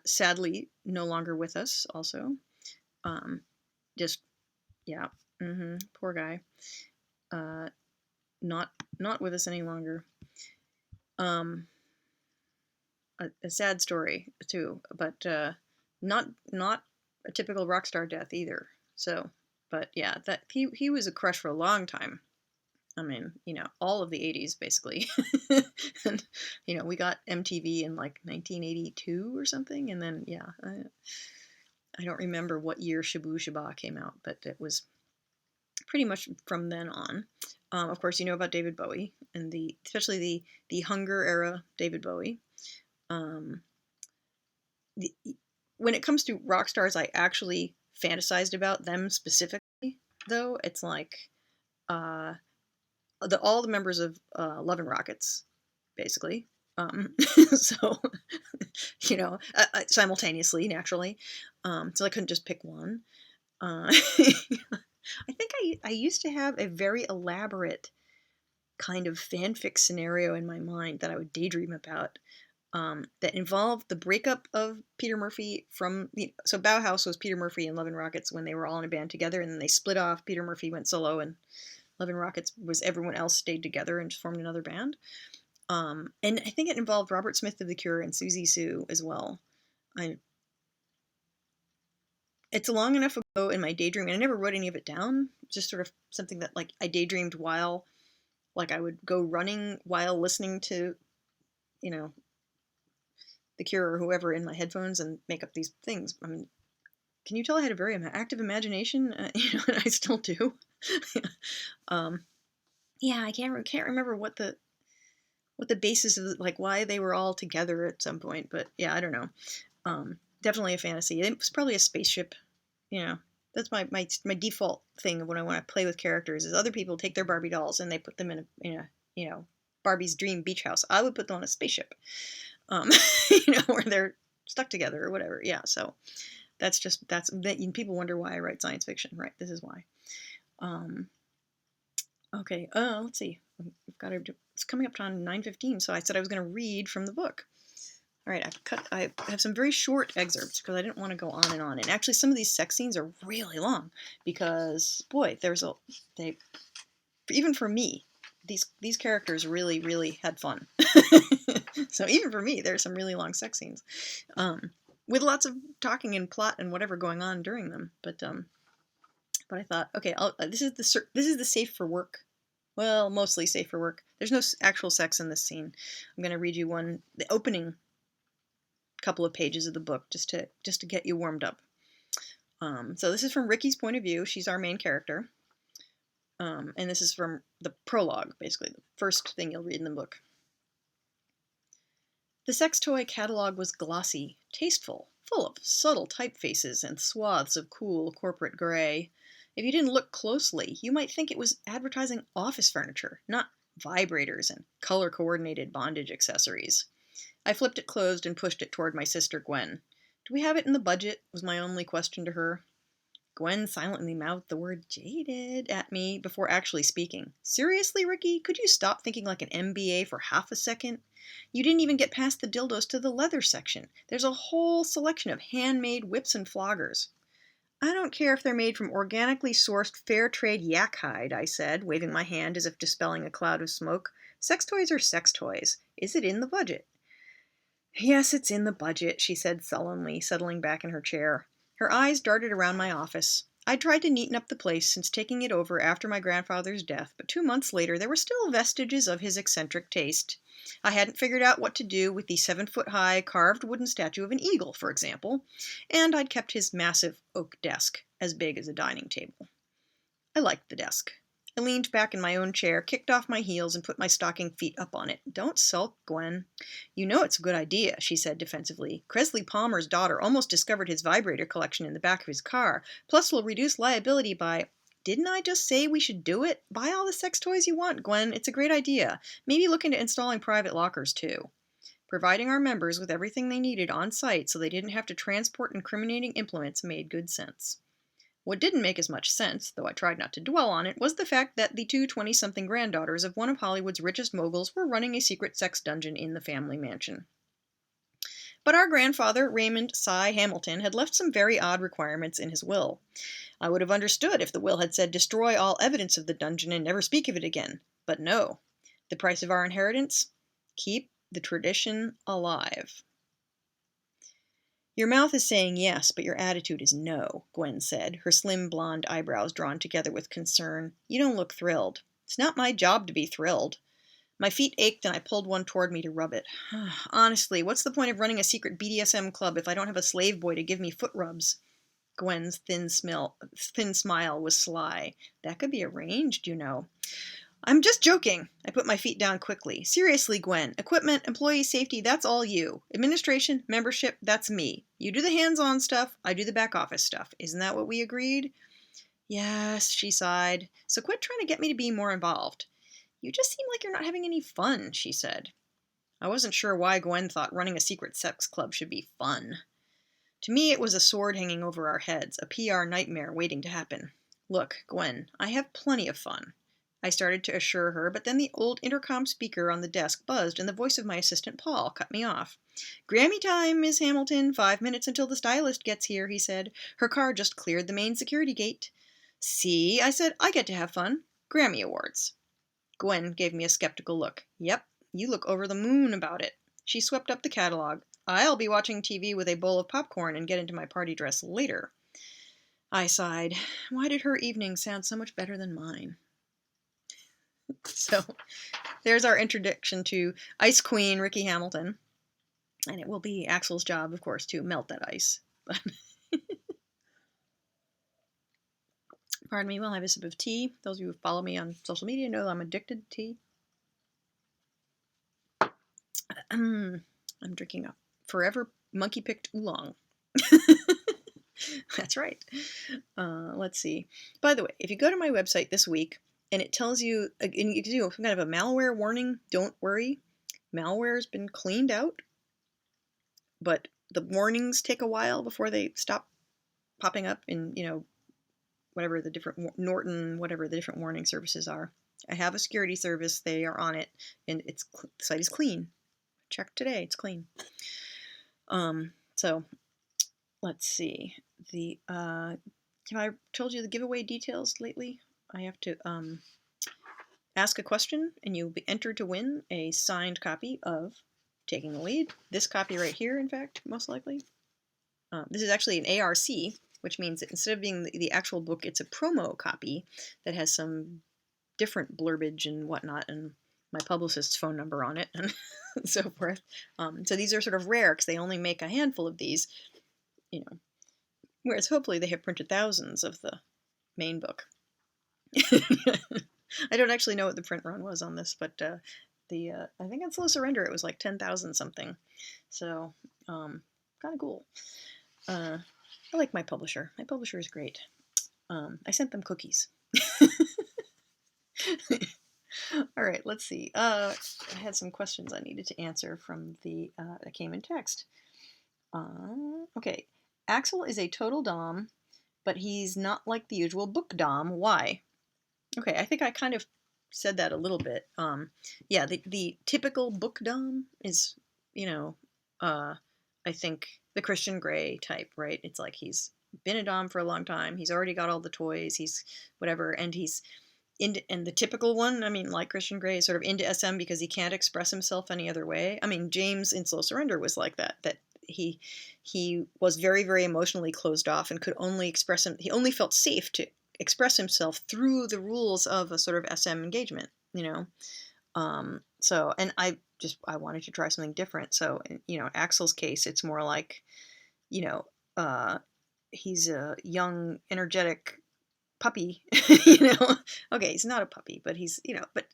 Sadly, no longer with us, also. Just, yeah, poor guy. Not with us any longer. A sad story too, but not a typical rock star death either. So, but yeah, that he was a crush for a long time. I mean, you know, all of the 80s basically. And you know, we got MTV in like 1982 or something, and then yeah, I don't remember what year Shabu Shaba came out, but it was pretty much from then on. Of course, you know about David Bowie and especially the Hunger era David Bowie. When it comes to rock stars, I actually fantasized about them specifically. Though it's like all the members of Love and Rockets, basically. So you know, simultaneously, naturally. So I couldn't just pick one. I think I used to have a very elaborate kind of fanfic scenario in my mind that I would daydream about. That involved the breakup of Peter Murphy so Bauhaus was Peter Murphy and Love and Rockets when they were all in a band together, and then they split off. Peter Murphy went solo, and Love and Rockets was everyone else stayed together and just formed another band. And I think it involved Robert Smith of The Cure and Susie Sue as well. It's long enough ago in my daydream, and I never wrote any of it down. Just sort of something that like I daydreamed while, like, I would go running while listening to, you know, The Cure or whoever in my headphones and make up these things. I mean, can you tell I had a very active imagination? You know, and I still do. Yeah, I can't remember what the basis of, like, why they were all together at some point, but yeah, I don't know. Definitely a fantasy. It was probably a spaceship. You know, that's my default thing when I want to play with characters is other people take their Barbie dolls and they put them in a you know, Barbie's dream beach house. I would put them on a spaceship. You know, where they're stuck together or whatever. Yeah, so that's people wonder why I write science fiction, right? This is why. Okay, let's see. It's coming up on 9:15, so I said I was going to read from the book. All right, I have some very short excerpts because I didn't want to go on and on. And actually, some of these sex scenes are really long because, boy, even for me, these characters really, really had fun. So even for me, there's some really long sex scenes, with lots of talking and plot and whatever going on during them. But I thought, okay, this is the safe for work. Well, mostly safe for work. There's no actual sex in this scene. I'm going to read you the opening couple of pages of the book just to get you warmed up. So this is from Ricky's point of view. She's our main character. And this is from the prologue, basically, the first thing you'll read in the book. The sex toy catalog was glossy, tasteful, full of subtle typefaces and swaths of cool corporate gray. If you didn't look closely, you might think it was advertising office furniture, not vibrators and color-coordinated bondage accessories. I flipped it closed and pushed it toward my sister Gwen. Do we have it in the budget? Was my only question to her. Gwen silently mouthed the word jaded at me before actually speaking. Seriously, Ricky? Could you stop thinking like an MBA for half a second? You didn't even get past the dildos to the leather section. There's a whole selection of handmade whips and floggers. I don't care if they're made from organically sourced fair trade yak hide, I said, waving my hand as if dispelling a cloud of smoke. Sex toys are sex toys. Is it in the budget? Yes, it's in the budget, she said sullenly, settling back in her chair. Her eyes darted around my office. I'd tried to neaten up the place since taking it over after my grandfather's death, but 2 months later there were still vestiges of his eccentric taste. I hadn't figured out what to do with the 7-foot-high carved wooden statue of an eagle, for example, and I'd kept his massive oak desk, as big as a dining table. I liked the desk. I leaned back in my own chair, kicked off my heels, and put my stocking feet up on it. Don't sulk, Gwen. You know it's a good idea, she said defensively. Cresley Palmer's daughter almost discovered his vibrator collection in the back of his car. Plus, we'll reduce liability by... Didn't I just say we should do it? Buy all the sex toys you want, Gwen. It's a great idea. Maybe look into installing private lockers, too. Providing our members with everything they needed on site so they didn't have to transport incriminating implements made good sense. What didn't make as much sense, though I tried not to dwell on it, was the fact that the two 20-something granddaughters of one of Hollywood's richest moguls were running a secret sex dungeon in the family mansion. But our grandfather, Raymond Cy Hamilton, had left some very odd requirements in his will. I would have understood if the will had said destroy all evidence of the dungeon and never speak of it again. But no. The price of our inheritance? Keep the tradition alive. Your mouth is saying yes, but your attitude is no, Gwen said, her slim blonde eyebrows drawn together with concern. You don't look thrilled. It's not my job to be thrilled. My feet ached and I pulled one toward me to rub it. Honestly, what's the point of running a secret BDSM club if I don't have a slave boy to give me foot rubs? Gwen's thin smile was sly. That could be arranged, you know. I'm just joking. I put my feet down quickly. Seriously, Gwen. Equipment, employee safety, that's all you. Administration, membership, that's me. You do the hands-on stuff, I do the back office stuff. Isn't that what we agreed? Yes, she sighed. So quit trying to get me to be more involved. You just seem like you're not having any fun, she said. I wasn't sure why Gwen thought running a secret sex club should be fun. To me, it was a sword hanging over our heads, a PR nightmare waiting to happen. Look, Gwen, I have plenty of fun. I started to assure her, but then the old intercom speaker on the desk buzzed and the voice of my assistant Paul cut me off. Grammy time, Miss Hamilton. 5 minutes until the stylist gets here, he said. Her car just cleared the main security gate. See, I said, I get to have fun. Grammy Awards. Gwen gave me a skeptical look. Yep, you look over the moon about it. She swept up the catalog. I'll be watching TV with a bowl of popcorn and get into my party dress later. I sighed. Why did her evening sound so much better than mine? So there's our introduction to Ice Queen Ricky Hamilton. And it will be Axel's job, of course, to melt that ice. Pardon me while I have a sip of tea. Those of you who follow me on social media know I'm addicted to tea. I'm drinking a Forever Monkey-Picked Oolong. That's right. Let's see. By the way, if you go to my website this week, and it tells you, and you can do some kind of a malware warning, don't worry. Malware has been cleaned out, but the warnings take a while before they stop popping up in, whatever the different, Norton, whatever the different warning services are. I have a security service. They are on it, and the site is clean. Check today. It's clean. So let's see. Have I told you the giveaway details lately? I have to ask a question, and you'll be entered to win a signed copy of Taking the Lead. This copy right here, in fact, most likely. This is actually an ARC, which means that instead of being the actual book, it's a promo copy that has some different blurbage and whatnot, and my publicist's phone number on it, and so forth. So these are sort of rare, because they only make a handful of these, whereas hopefully they have printed thousands of the main book. I don't actually know what the print run was on this, but I think on Slow Surrender it was like 10,000 something. So kind of cool. I like my publisher. My publisher is great. I sent them cookies. All right, let's see. I had some questions I needed to answer from that came in text. Okay, Axel is a total dom but he's not like the usual book dom. Why? Okay, I think I kind of said that a little bit. Yeah, the typical book dom is, you know, I think the Christian Grey type, right? It's like he's been a dom for a long time. He's already got all the toys. He's whatever, and he's into, and the typical one, I mean, like Christian Grey, is sort of into SM because he can't express himself any other way. I mean, James in Slow Surrender was like that. That he was very, very emotionally closed off and could only express him. He only felt safe to express himself through the rules of a sort of SM engagement. So, and I wanted to try something different. So, Axel's case, it's more like, you know, uh, he's a young, energetic puppy. Okay, he's not a puppy, but he's, but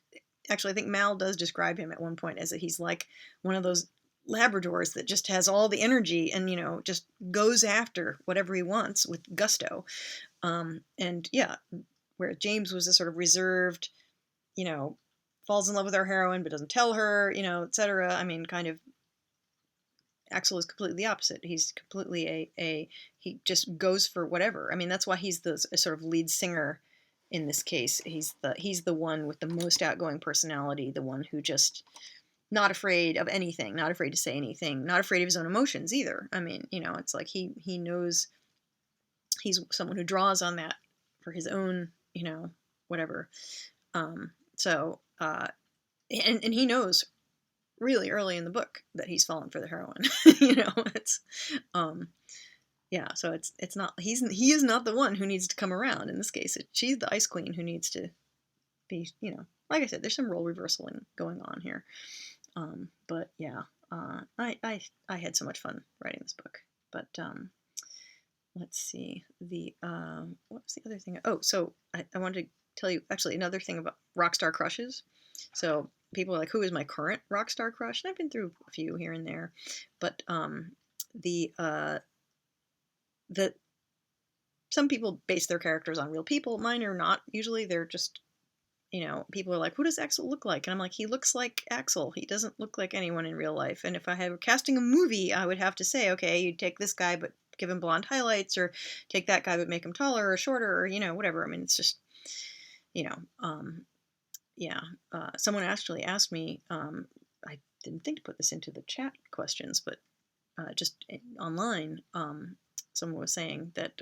actually I think Mal does describe him at one point as that he's like one of those Labradors that just has all the energy and, just goes after whatever he wants with gusto. And yeah, where James was a sort of reserved, falls in love with our heroine but doesn't tell her, etc. I mean, kind of Axel is completely the opposite. He's completely he just goes for whatever. I mean, that's why he's the sort of lead singer in this case. He's the one with the most outgoing personality, the one who just not afraid of anything, not afraid to say anything, not afraid of his own emotions either. I mean, it's like he knows he's someone who draws on that for his own, whatever. So and he knows really early in the book that he's fallen for the heroine. It's yeah, so it's not he is not the one who needs to come around in this case. She's the ice queen who needs to be, like I said, there's some role reversaling going on here. But yeah, I had so much fun writing this book. But let's see, what was the other thing? Oh, so I wanted to tell you actually another thing about rock star crushes. So people are like, who is my current rock star crush? And I've been through a few here and there, but the some people base their characters on real people. Mine are not. Usually they're just, people are like, who does Axel look like? And I'm like, he looks like Axel. He doesn't look like anyone in real life. And if I were casting a movie, I would have to say, okay, you take this guy but give him blonde highlights, or take that guy but make him taller or shorter, or whatever. I mean, it's just, yeah. Someone actually asked me, I didn't think to put this into the chat questions, but just online, someone was saying that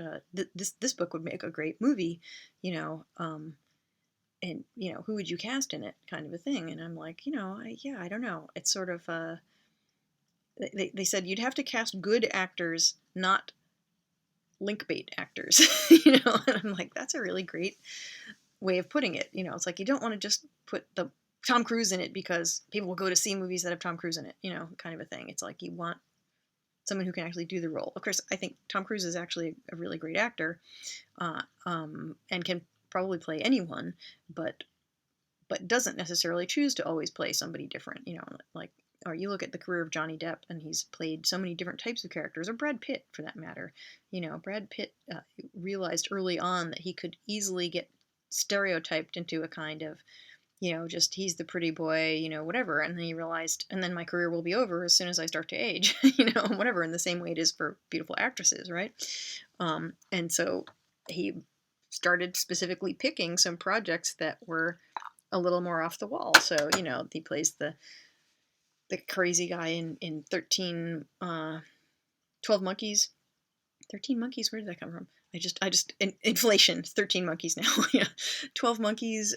this book would make a great movie, and who would you cast in it, kind of a thing. And I'm like, I don't know. It's sort of they said you'd have to cast good actors, not link bait actors. And I'm like, that's a really great way of putting it. It's like you don't want to just put the Tom Cruise in it because people will go to see movies that have Tom Cruise in it, kind of a thing. It's like you want someone who can actually do the role. Of course, I think Tom Cruise is actually a really great actor, and can probably play anyone, but doesn't necessarily choose to always play somebody different. Like, or you look at the career of Johnny Depp, and he's played so many different types of characters, or Brad Pitt for that matter. Brad Pitt realized early on that he could easily get stereotyped into a kind of, just he's the pretty boy, whatever. And then he realized, and then my career will be over as soon as I start to age, whatever, in the same way it is for beautiful actresses, right? And so he started specifically picking some projects that were a little more off the wall. So, he plays the crazy guy in 12 Monkeys. 13 Monkeys, where did that come from? I just inflation, 13 Monkeys now. Yeah. 12 Monkeys,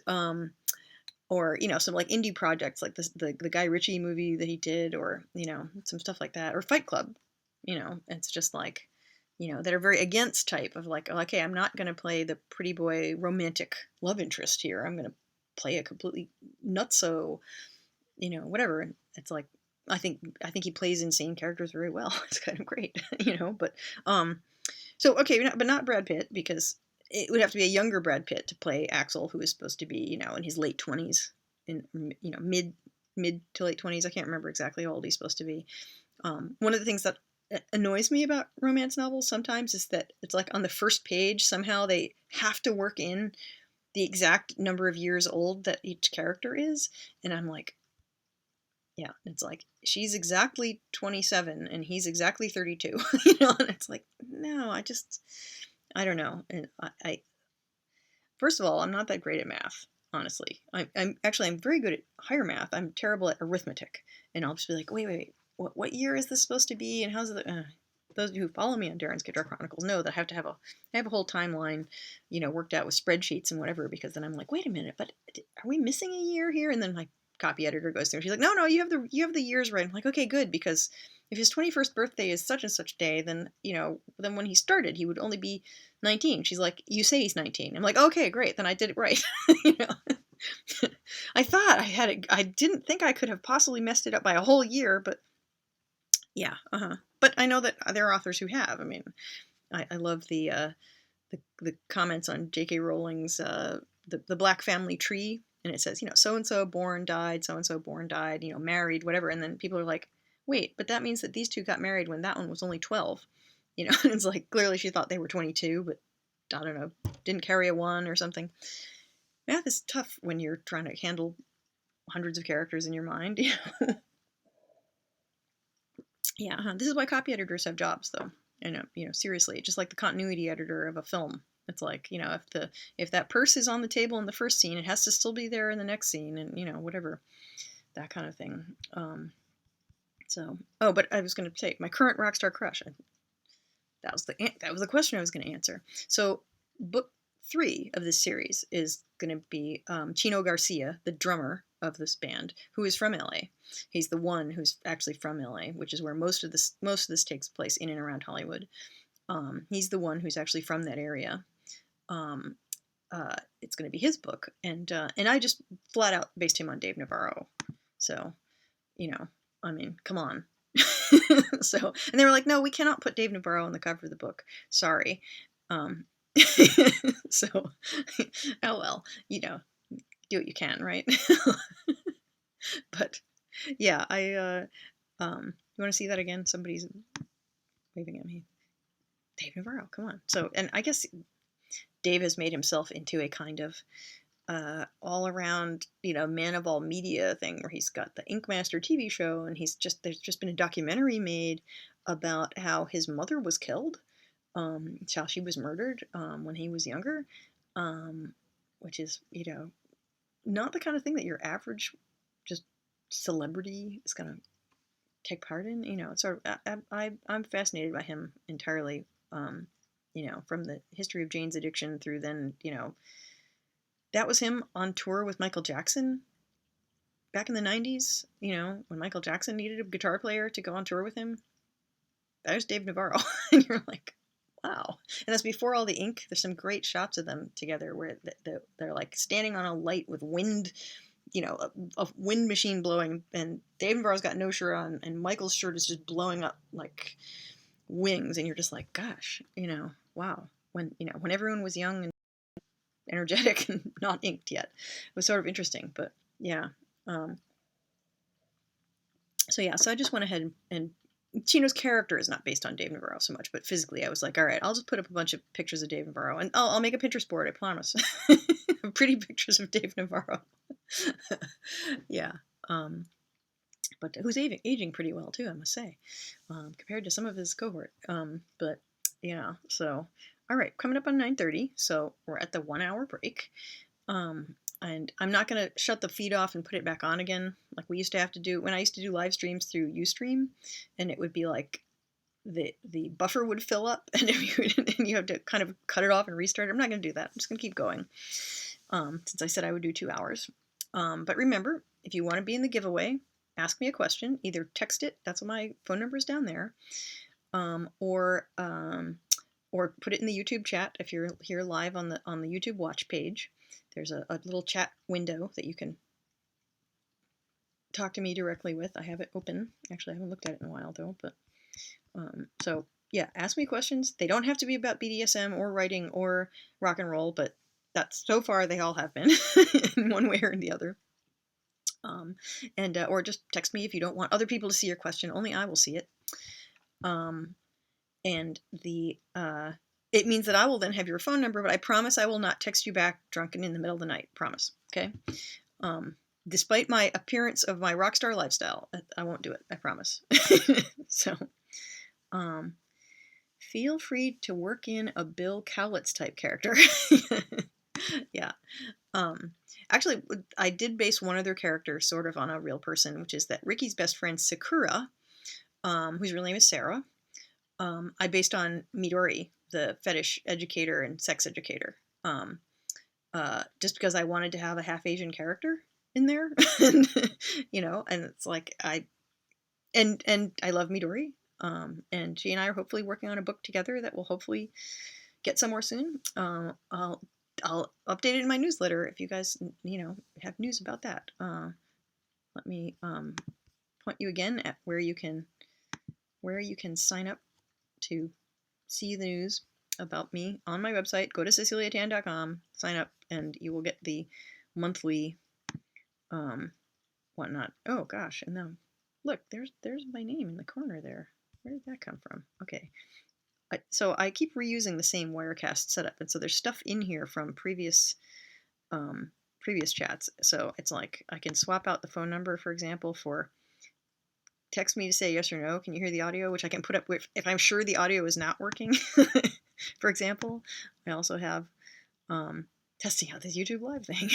or some like indie projects like this, the Guy Ritchie movie that he did, or some stuff like that, or Fight Club. It's just like, that are very against type of like, oh, okay, I'm not going to play the pretty boy romantic love interest here. I'm going to play a completely nutso, whatever. And it's like, I think he plays insane characters very well. It's kind of great, but so okay, but not Brad Pitt, because it would have to be a younger Brad Pitt to play Axel, who is supposed to be, in his late 20s, in mid to late 20s. I can't remember exactly how old he's supposed to be. One of the things that annoys me about romance novels sometimes is that it's like on the first page somehow they have to work in the exact number of years old that each character is, and I'm like, yeah, it's like she's exactly 27 and he's exactly 32, and it's like, no, I don't know. And I first of all, I'm not that great at math, honestly. I'm very good at higher math. I'm terrible at arithmetic. And I'll just be like, wait, what year is this supposed to be? And how's the those of you who follow me on Darren's Guitar Chronicles know that I have a whole timeline, worked out with spreadsheets and whatever, because then I'm like, wait a minute, but are we missing a year here? And then my copy editor goes through and she's like, no, you have the years right. I'm like, okay, good, because if his 21st birthday is such and such day, then then when he started he would only be 19. She's like, you say he's 19. I'm like, okay, great, then I did it right. I thought I had it. I didn't think I could have possibly messed it up by a whole year, but yeah, but I know that there are authors who have. I mean, I love the comments on J.K. Rowling's the Black Family Tree, and it says, so and so born, died, so and so born, died, married, whatever, and then people are like, wait, but that means that these two got married when that one was only 12, and it's like clearly she thought they were 22, but I don't know, didn't carry a 1 or something. Math is tough when you're trying to handle hundreds of characters in your mind. Yeah, this is why copy editors have jobs, though. And seriously, just like the continuity editor of a film. It's like, if that purse is on the table in the first scene, it has to still be there in the next scene, and whatever, that kind of thing. But I was going to say my current rock star crush. That was the question I was going to answer. So, book 3 of this series is going to be Chino Garcia, the drummer of this band, who is from LA. He's the one who's actually from LA, which is where most of this takes place, in and around Hollywood. He's the one who's actually from that area. It's going to be his book, and I just flat out based him on Dave Navarro. So, I mean, come on. So, and they were like, no, we cannot put Dave Navarro on the cover of the book. Sorry. So, oh well, do what you can, right? But yeah, you want to see that again? Somebody's waving at me. Dave Navarro, come on. So, and I guess Dave has made himself into a kind of all around, man of all media thing, where he's got the Ink Master TV show, and there's just been a documentary made about how his mother was killed, how she was murdered when he was younger, which is, not the kind of thing that your average just celebrity is going to take part in. So I'm fascinated by him entirely, from the history of Jane's Addiction through then, that was him on tour with Michael Jackson back in the 90s, when Michael Jackson needed a guitar player to go on tour with him. That was Dave Navarro. And you're like, wow. And that's before all the ink. There's some great shots of them together where they're like standing on a light with wind, a wind machine blowing, and Dave Navarro's got no shirt on, and Michael's shirt is just blowing up like wings, and you're just like, gosh, wow. When everyone was young and energetic and not inked yet. It was sort of interesting, but yeah. So I just went ahead and Chino's character is not based on Dave Navarro so much, but physically I was like, all right, I'll just put up a bunch of pictures of Dave Navarro, and I'll make a Pinterest board, I promise. Pretty pictures of Dave Navarro. Yeah. But who's aging pretty well too, I must say, compared to some of his cohort. But yeah, so all right, coming up on 9:30, so we're at the 1 hour break. And I'm not going to shut the feed off and put it back on again like we used to have to do when I used to do live streams through Ustream, and it would be like the buffer would fill up and you have to kind of cut it off and restart it. I'm not going to do that. I'm just going to keep going, since I said I would do 2 hours. But remember, if you want to be in the giveaway, ask me a question. Either text it, that's what my phone number is down there, or put it in the YouTube chat if you're here live on the YouTube watch page. There's a little chat window that you can talk to me directly with. I have it open. Actually, I haven't looked at it in a while though. But so yeah, ask me questions. They don't have to be about BDSM or writing or rock and roll, but that's so far they all have been in one way or the other. Or just text me if you don't want other people to see your question. Only I will see it. And it means that I will then have your phone number, but I promise I will not text you back drunken in the middle of the night. Promise. Okay. Despite my appearance of my rock star lifestyle, I won't do it. I promise. So, feel free to work in a Bill Cowlitz type character. Yeah. Actually, I did base one of their characters sort of on a real person, which is that Ricky's best friend, Sakura, whose real name is Sarah, I based on Midori, the fetish educator and sex educator, just because I wanted to have a half Asian character in there, and, and it's like and I love Midori, and she and I are hopefully working on a book together that will hopefully get somewhere soon. I'll update it in my newsletter if you guys have news about that. Let me point you again at where you can sign up to see the news about me on my website. Go to ceciliatan.com, sign up, and you will get the monthly whatnot. Oh gosh, and then look, there's my name in the corner there. Where did that come from? Okay. So I keep reusing the same Wirecast setup, and so there's stuff in here from previous chats. So it's like I can swap out the phone number, for example, for text me to say yes or no. Can you hear the audio? Which I can put up with if I'm sure the audio is not working. For example, I also have testing out this YouTube Live thing.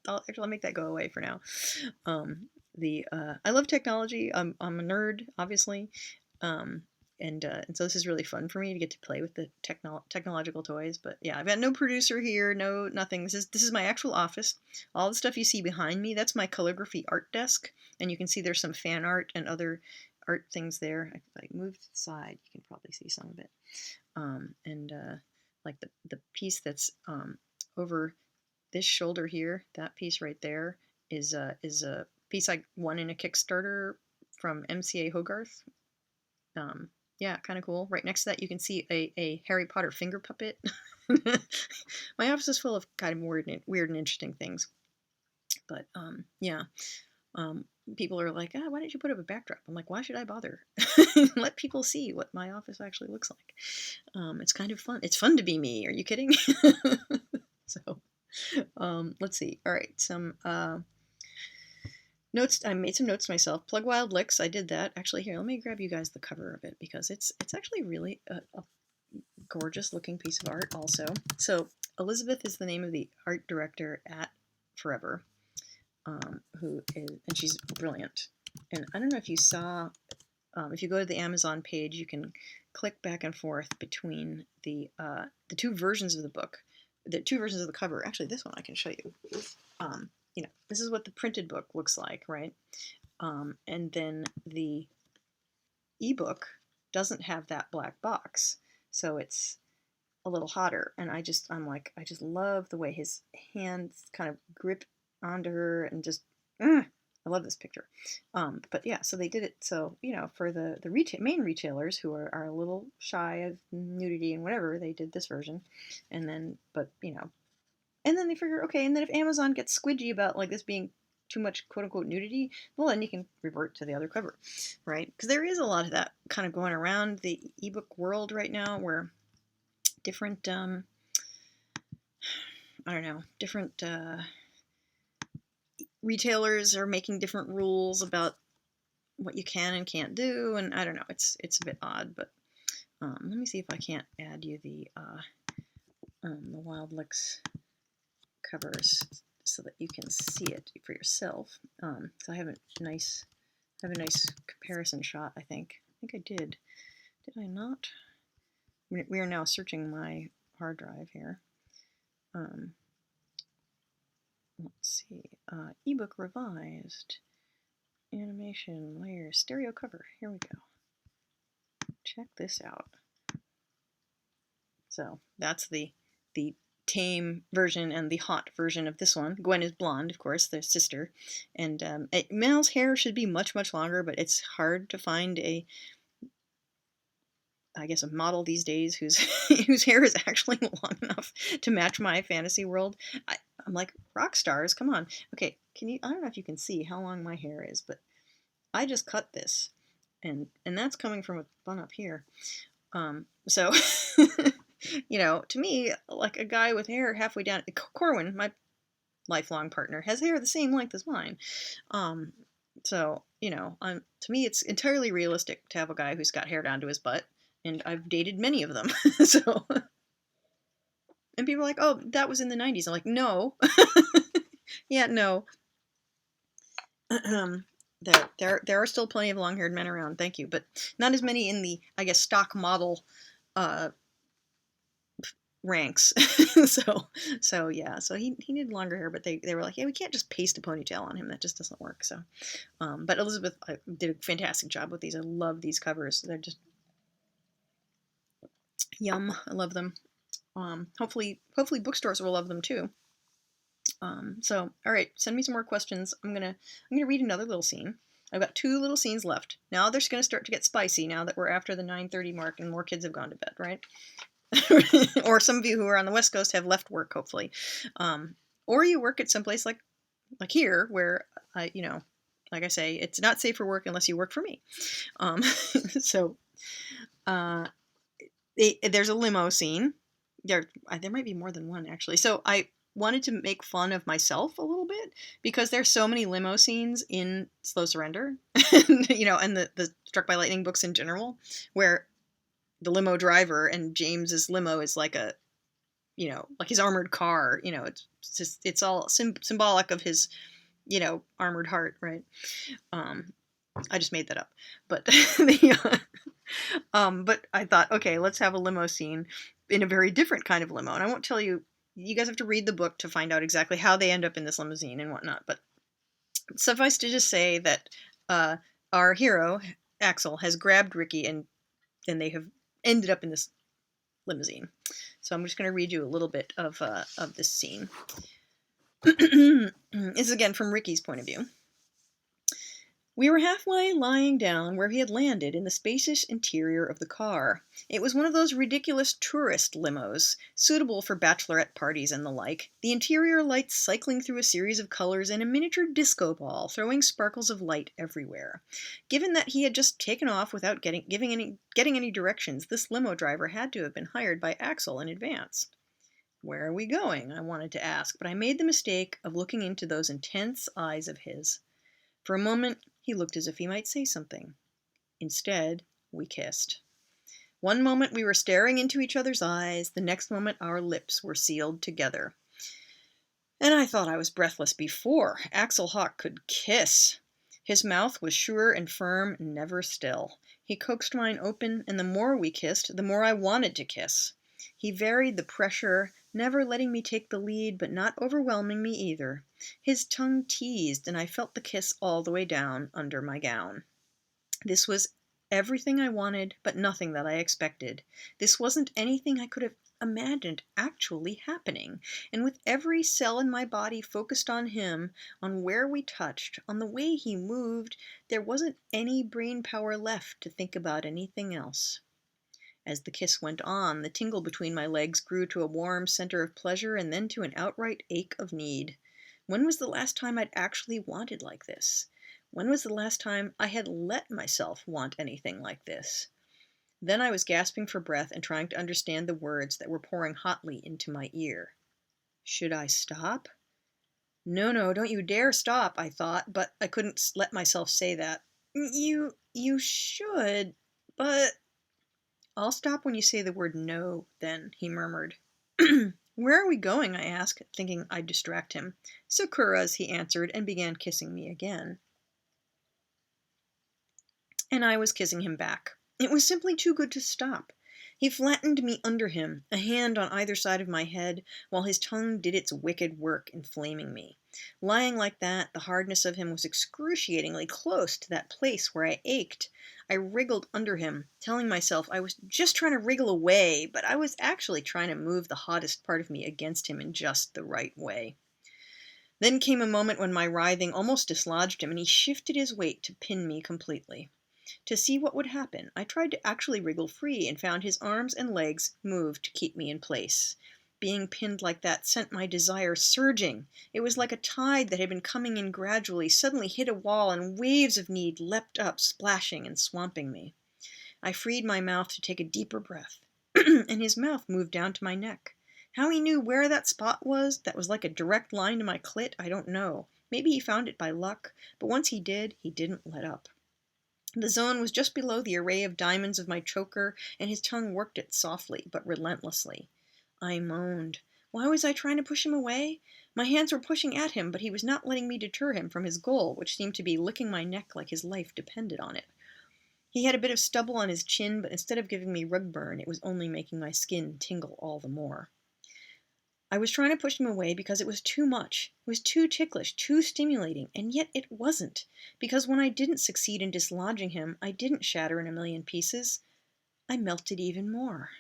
I'll make that go away for now. I love technology. I'm a nerd, obviously. And so this is really fun for me to get to play with the technological toys. But yeah, I've got no producer here, nothing. This is my actual office. All the stuff you see behind me, that's my calligraphy art desk, and you can see there's some fan art and other art things there. If I move to the side, you can probably see some of it. Like the piece that's over this shoulder here, that piece right there is a piece I won in a Kickstarter from MCA Hogarth. Yeah, kind of cool. Right next to that, you can see a Harry Potter finger puppet. My office is full of kind of weird and interesting things. But yeah, people are like, why didn't you put up a backdrop? I'm like, why should I bother? Let people see what my office actually looks like. It's kind of fun. It's fun to be me. Are you kidding? So, let's see. All right, some notes. I made some notes myself. Plug Wild Licks. I did that. Actually, here, let me grab you guys the cover of it because it's actually really a gorgeous looking piece of art also. So Elizabeth is the name of the art director at Forever, and she's brilliant. And I don't know if you saw, if you go to the Amazon page, you can click back and forth between the two versions of the book, the two versions of the cover. Actually, this one I can show you. This is what the printed book looks like, right? And then the ebook doesn't have that black box, so it's a little hotter. And I just love the way his hands kind of grip onto her, and just I love this picture. But yeah, so they did it. So for the main retailers who are a little shy of nudity and whatever, they did this version, and then and then they figure, okay, and then if Amazon gets squidgy about like this being too much quote unquote nudity, well, then you can revert to the other cover, right? Because there is a lot of that kind of going around the ebook world right now, where different different retailers are making different rules about what you can and can't do, and I don't know, it's a bit odd. But let me see if I can't add you the Wild Licks covers so that you can see it for yourself. So I have a nice comparison shot. I think I did. Did I not? We are now searching my hard drive here. Let's see. Ebook revised. Animation layer stereo cover. Here we go. Check this out. So that's the tame version and the hot version of this one. Gwen is blonde, of course, their sister. And Mel's hair should be much, much longer, but it's hard to find a model these days whose hair is actually long enough to match my fantasy world. I'm like, rock stars, come on. Okay, I don't know if you can see how long my hair is, but I just cut this, and that's coming from a bun up here. So to me, like a guy with hair halfway down, Corwin, my lifelong partner, has hair the same length as mine. So to me, it's entirely realistic to have a guy who's got hair down to his butt and I've dated many of them. So, and people are like, oh, that was in the 90s. I'm like, no. Yeah, no. There are still plenty of long-haired men around, thank you, but not as many in the, I guess, stock model ranks. so yeah, so he needed longer hair, but they were like, yeah, we can't just paste a ponytail on him, that just doesn't work. So but Elizabeth did a fantastic job with these. I love these covers, they're just yum. I love them. Hopefully bookstores will love them too. So all right, send me some more questions. I'm gonna read another little scene. I've got 2 little scenes left. Now they're going to start to get spicy now that we're after the 9:30 mark and more kids have gone to bed, right? Or some of you who are on the West Coast have left work, hopefully. Or you work at someplace like here, where like I say, it's not safe for work unless you work for me. So there's a limo scene. There might be more than one, actually. So I wanted to make fun of myself a little bit because there's so many limo scenes in Slow Surrender, and the Struck by Lightning books in general, where the limo driver and James's limo is like a, like his armored car. It's all symbolic of his, armored heart, right? I just made that up, but but I thought, okay, let's have a limo scene in a very different kind of limo, and I won't tell you. You guys have to read the book to find out exactly how they end up in this limousine and whatnot. But suffice to just say that our hero Axel has grabbed Ricky, and then they have ended up in this limousine. So I'm just going to read you a little bit of this scene. This is again from Ricky's point of view. We were halfway lying down where he had landed in the spacious interior of the car. It was one of those ridiculous tourist limos, suitable for bachelorette parties and the like, the interior lights cycling through a series of colors and a miniature disco ball throwing sparkles of light everywhere. Given that he had just taken off without getting any directions, this limo driver had to have been hired by Axel in advance. Where are we going? I wanted to ask, but I made the mistake of looking into those intense eyes of his. For a moment, he looked as if he might say something. Instead, we kissed. One moment we were staring into each other's eyes, the next moment our lips were sealed together. And I thought I was breathless before Axel Hawk could kiss. His mouth was sure and firm, never still. He coaxed mine open, and the more we kissed, the more I wanted to kiss. He varied the pressure, never letting me take the lead, but not overwhelming me either. His tongue teased, and I felt the kiss all the way down under my gown. This was everything I wanted, but nothing that I expected. This wasn't anything I could have imagined actually happening, and with every cell in my body focused on him, on where we touched, on the way he moved, there wasn't any brain power left to think about anything else. As the kiss went on, the tingle between my legs grew to a warm center of pleasure and then to an outright ache of need. When was the last time I'd actually wanted like this? When was the last time I had let myself want anything like this? Then I was gasping for breath and trying to understand the words that were pouring hotly into my ear. Should I stop? No, don't you dare stop, I thought, but I couldn't let myself say that. You should, but... I'll stop when you say the word no, then, he murmured. Where are we going? I asked, thinking I'd distract him. Sakura's, he answered, and began kissing me again. And I was kissing him back. It was simply too good to stop. He flattened me under him, a hand on either side of my head, while his tongue did its wicked work inflaming me. Lying like that, the hardness of him was excruciatingly close to that place where I ached. I wriggled under him, telling myself I was just trying to wriggle away, but I was actually trying to move the hottest part of me against him in just the right way. Then came a moment when my writhing almost dislodged him, and he shifted his weight to pin me completely. To see what would happen, I tried to actually wriggle free and found his arms and legs moved to keep me in place. Being pinned like that sent my desire surging. It was like a tide that had been coming in gradually, suddenly hit a wall, and waves of need leapt up, splashing and swamping me. I freed my mouth to take a deeper breath, and his mouth moved down to my neck. How he knew where that spot was, that was like a direct line to my clit, I don't know. Maybe he found it by luck, but once he did, he didn't let up. The zone was just below the array of diamonds of my choker, and his tongue worked it softly but relentlessly. I moaned. Why was I trying to push him away? My hands were pushing at him, but he was not letting me deter him from his goal, which seemed to be licking my neck like his life depended on it. He had a bit of stubble on his chin, but instead of giving me rug burn, it was only making my skin tingle all the more. I was trying to push him away because it was too much. It was too ticklish, too stimulating, and yet it wasn't. Because when I didn't succeed in dislodging him, I didn't shatter in a million pieces. I melted even more.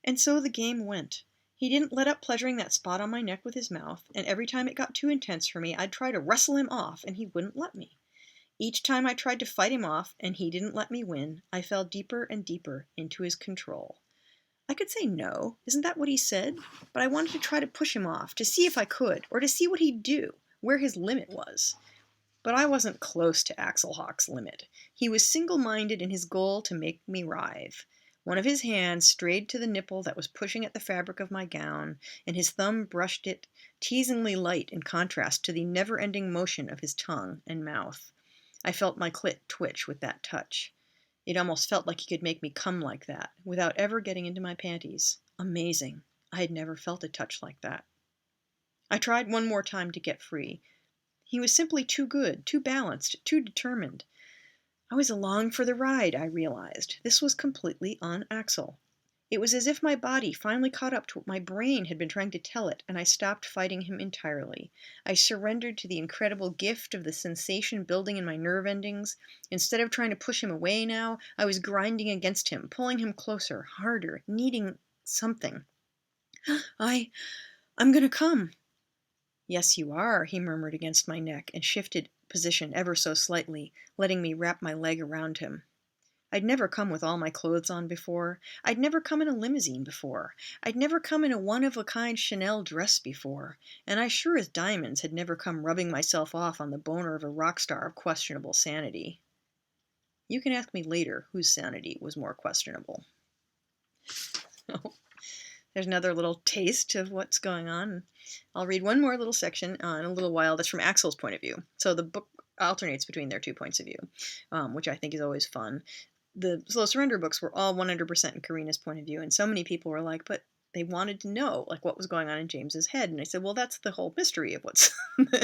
And so the game went. He didn't let up pleasuring that spot on my neck with his mouth, and every time it got too intense for me, I'd try to wrestle him off, and he wouldn't let me. Each time I tried to fight him off, and he didn't let me win, I fell deeper and deeper into his control. I could say no, isn't that what he said? But I wanted to try to push him off, to see if I could, or to see what he'd do, where his limit was. But I wasn't close to Axel Hawk's limit. He was single-minded in his goal to make me writhe. One of his hands strayed to the nipple that was pushing at the fabric of my gown, and his thumb brushed it, teasingly light in contrast to the never-ending motion of his tongue and mouth. I felt my clit twitch with that touch. It almost felt like he could make me come like that, without ever getting into my panties. Amazing. I had never felt a touch like that. I tried one more time to get free. He was simply too good, too balanced, too determined. I was along for the ride, I realized. This was completely on Axel. It was as if my body finally caught up to what my brain had been trying to tell it, and I stopped fighting him entirely. I surrendered to the incredible gift of the sensation building in my nerve endings. Instead of trying to push him away now, I was grinding against him, pulling him closer, harder, needing something. I'm gonna come. Yes, you are, he murmured against my neck and shifted position ever so slightly, letting me wrap my leg around him. I'd never come with all my clothes on before. I'd never come in a limousine before. I'd never come in a one-of-a-kind Chanel dress before. And I sure as diamonds had never come rubbing myself off on the boner of a rock star of questionable sanity. You can ask me later whose sanity was more questionable. There's another little taste of what's going on. I'll read one more little section in a little while that's from Axel's point of view. So the book alternates between their two points of view, which I think is always fun. The Slow Surrender books were all 100% in Karina's point of view, and so many people were like, but they wanted to know like what was going on in James's head. And I said, well, that's the whole mystery of what's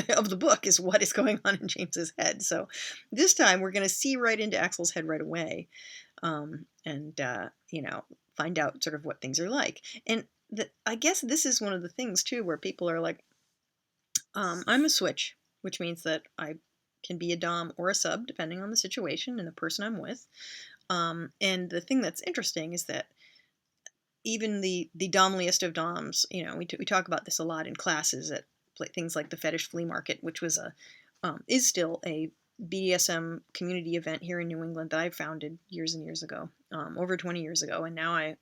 of the book, is what is going on in James's head. So this time we're going to see right into Axel's head right away, and find out sort of what things are like. And I guess this is one of the things too where people are like, I'm a switch, which means that I can be a dom or a sub depending on the situation and the person I'm with. And the thing that's interesting is that even the domliest of doms, we talk about this a lot in classes at things like the Fetish Flea Market, which was is still a BDSM community event here in New England that I founded years and years ago, over 20 years ago, and now I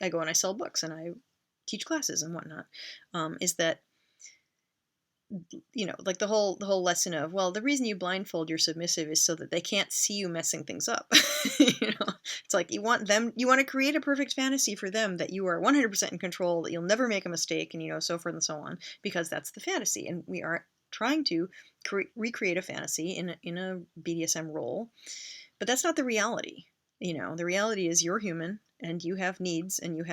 go and I sell books and I teach classes and whatnot. Is that like the whole lesson of, well, the reason you blindfold your submissive is so that they can't see you messing things up. It's like you want to create a perfect fantasy for them that you are 100% in control, that you'll never make a mistake, and so forth and so on, because that's the fantasy, and we are trying to recreate a fantasy in a BDSM role, but that's not the reality. The reality is you're human and you have needs and you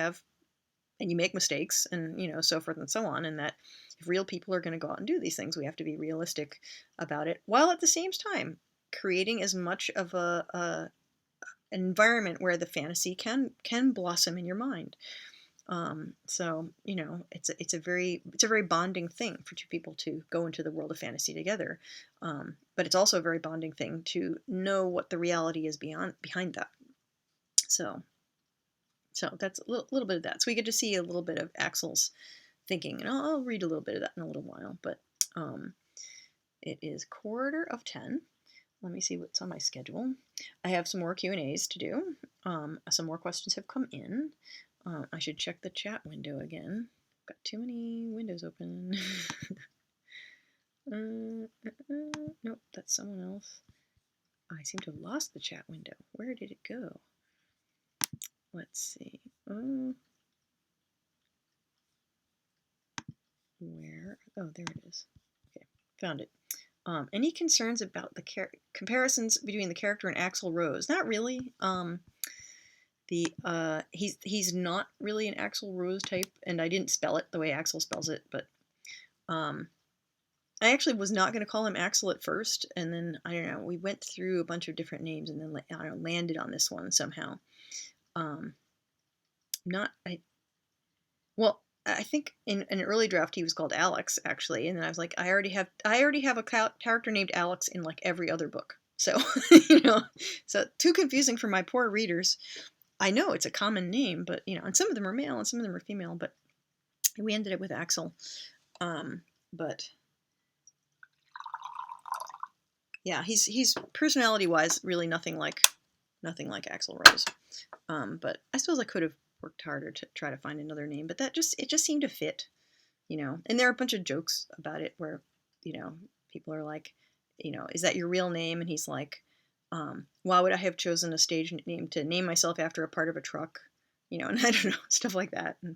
make mistakes and so forth and so on, and that if real people are going to go out and do these things, we have to be realistic about it, while at the same time creating as much of an environment where the fantasy can blossom in your mind. So it's a very bonding thing for two people to go into the world of fantasy together, but it's also a very bonding thing to know what the reality is behind that. So that's a little bit of that. So we get to see a little bit of Axel's thinking, and I'll read a little bit of that in a little while. But it is 9:45. Let me see what's on my schedule. I have some more Q&As to do. Some more questions have come in. I should check the chat window again. I've got too many windows open. Nope, that's someone else. I seem to have lost the chat window. Where did it go? Let's see. Where? Oh, there it is. Okay, found it. Any concerns about the comparisons between the character and Axl Rose? Not really. He's not really an Axl Rose type, and I didn't spell it the way Axl spells it, but I actually was not going to call him Axl at first, and then I don't know. We went through a bunch of different names, and then I don't know, landed on this one somehow. I think in an early draft he was called Alex actually, and then I was like, I already have a character named Alex in like every other book, so so too confusing for my poor readers. I know it's a common name, but and some of them are male and some of them are female, but we ended up with Axl. But yeah, he's personality wise really nothing like Axl Rose. But I suppose I could have worked harder to try to find another name, but it just seemed to fit, and there are a bunch of jokes about it where, people are like, is that your real name? And he's like, why would I have chosen a stage name to name myself after a part of a truck? And I don't know, stuff like that. And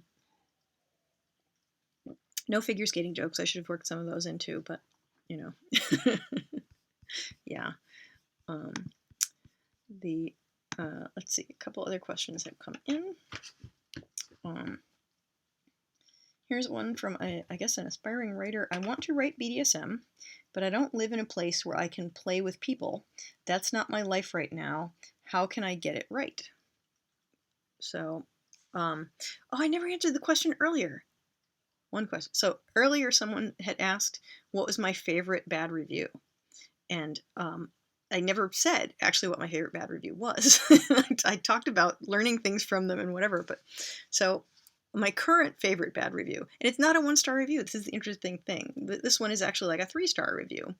no figure skating jokes. I should have worked some of those in too, but yeah. Let's see, a couple other questions have come in. Here's one from, I guess, an aspiring writer. I want to write BDSM, but I don't live in a place where I can play with people. That's not my life right now. How can I get it right? So, I never answered the question earlier. One question. So earlier someone had asked what was my favorite bad review. And I never said actually what my favorite bad review was. I talked about learning things from them and whatever. But so my current favorite bad review, and it's not a 1-star review. This is the interesting thing. This one is actually like a 3-star review.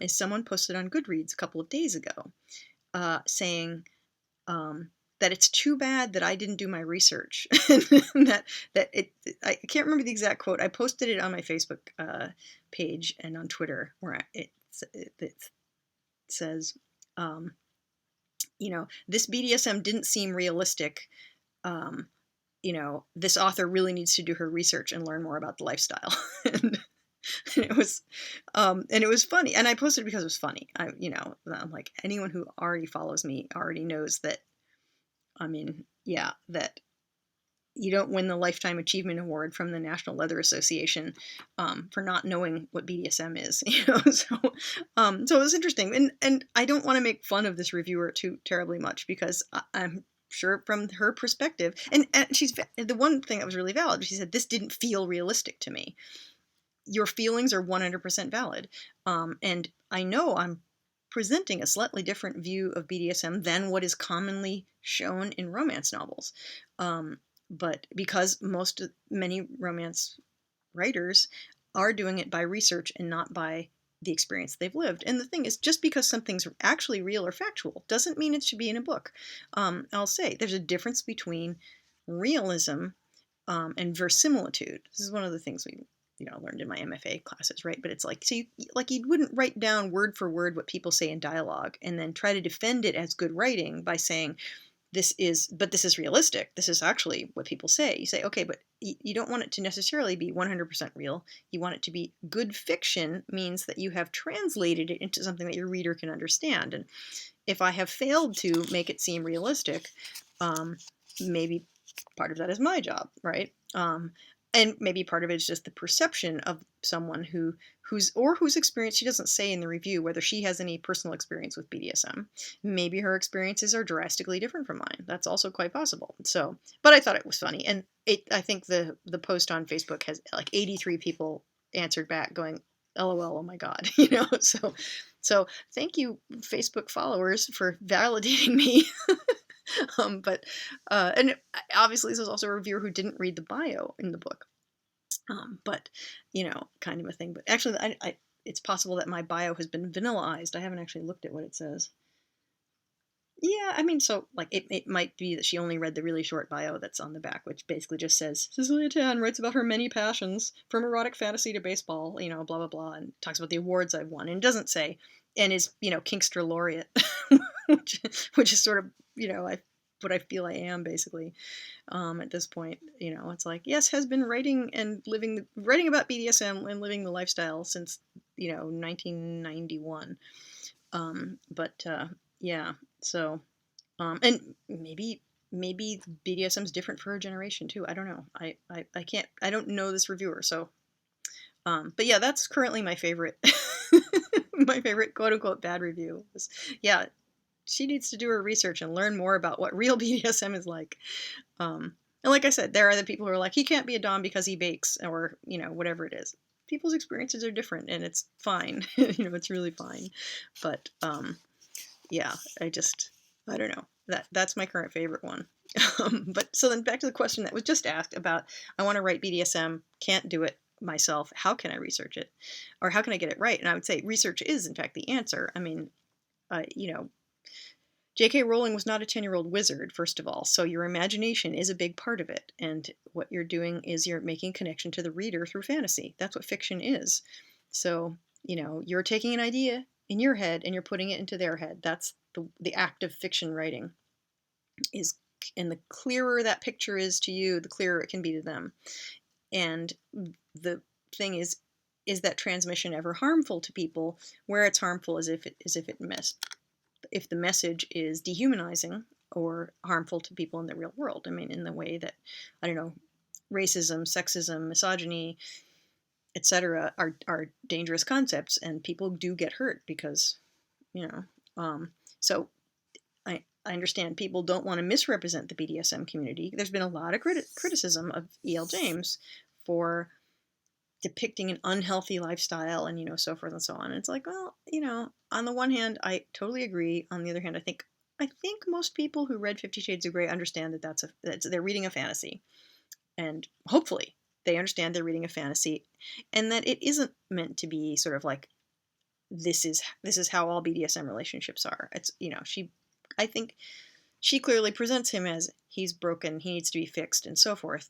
Is someone posted on Goodreads a couple of days ago saying that it's too bad that I didn't do my research. that I can't remember the exact quote. I posted it on my Facebook page and on Twitter where it says, this BDSM didn't seem realistic. This author really needs to do her research and learn more about the lifestyle. and it was funny. And I posted it because it was funny. I'm like, anyone who already follows me already knows that, that you don't win the Lifetime Achievement Award from the National Leather Association for not knowing what BDSM is. So it was interesting. And I don't want to make fun of this reviewer too terribly much because I'm sure from her perspective, and she's the one thing that was really valid. She said, this didn't feel realistic to me. Your feelings are 100% valid. And I know I'm presenting a slightly different view of BDSM than what is commonly shown in romance novels. But because many romance writers are doing it by research and not by the experience they've lived. And the thing is, just because something's actually real or factual doesn't mean it should be in a book. I'll say there's a difference between realism and verisimilitude. This is one of the things we learned in my MFA classes, right? But it's like, so you wouldn't write down word for word what people say in dialogue and then try to defend it as good writing by saying, this is realistic. This is actually what people say. You say, okay, but you don't want it to necessarily be 100% real. You want it to be good fiction, means that you have translated it into something that your reader can understand. And if I have failed to make it seem realistic, maybe part of that is my job, right? And maybe part of it is just the perception of someone whose experience, she doesn't say in the review whether she has any personal experience with BDSM. Maybe her experiences are drastically different from mine. That's also quite possible. So, but I thought it was funny. And I think the post on Facebook has like 83 people answered back going, LOL, oh my God, So thank you, Facebook followers, for validating me. But obviously this was also a reviewer who didn't read the bio in the book. But kind of a thing. But actually, it's possible that my bio has been vanillaized. I haven't actually looked at what it says. Yeah, so like it might be that she only read the really short bio that's on the back, which basically just says Cecilia Tan writes about her many passions, from erotic fantasy to baseball, blah blah blah, and talks about the awards I've won, and doesn't say, and is Kinkster laureate, which is sort of what I feel I am basically at this point. It's like, yes, has been writing about BDSM and living the lifestyle since 1991. Yeah, so and maybe BDSM's different for her generation too. I don't know. I can't. I don't know this reviewer, so. But yeah, that's currently my favorite. My favorite quote unquote bad review was, yeah, she needs to do her research and learn more about what real BDSM is like. And like I said, there are the people who are like, he can't be a dom because he bakes, or whatever it is. People's experiences are different, and it's fine. It's really fine. But yeah, I don't know. That's my current favorite one. But so then back to the question that was just asked about, I want to write BDSM, can't do it myself. How can I research it? Or how can I get it right? And I would say research is, in fact, the answer. I mean, J.K. Rowling was not a 10-year-old wizard, first of all, so your imagination is a big part of it. And what you're doing is you're making connection to the reader through fantasy. That's what fiction is. So, you're taking an idea in your head and you're putting it into their head. That's the act of fiction writing. And the clearer that picture is to you, the clearer it can be to them. And the thing is that transmission ever harmful to people? Where it's harmful is if the message is dehumanizing or harmful to people in the real world. I mean, in the way that, I don't know, racism, sexism, misogyny, etc. are dangerous concepts, and people do get hurt because, so I understand people don't want to misrepresent the BDSM community. There's been a lot of criticism of E.L. James for depicting an unhealthy lifestyle and, so forth and so on. And it's like, well, on the one hand, I totally agree. On the other hand, I think most people who read 50 Shades of Grey understand that they're reading a fantasy. And hopefully they understand they're reading a fantasy, and that it isn't meant to be sort of like, this is how all BDSM relationships are. It's, I think she clearly presents him as, he's broken, he needs to be fixed, and so forth.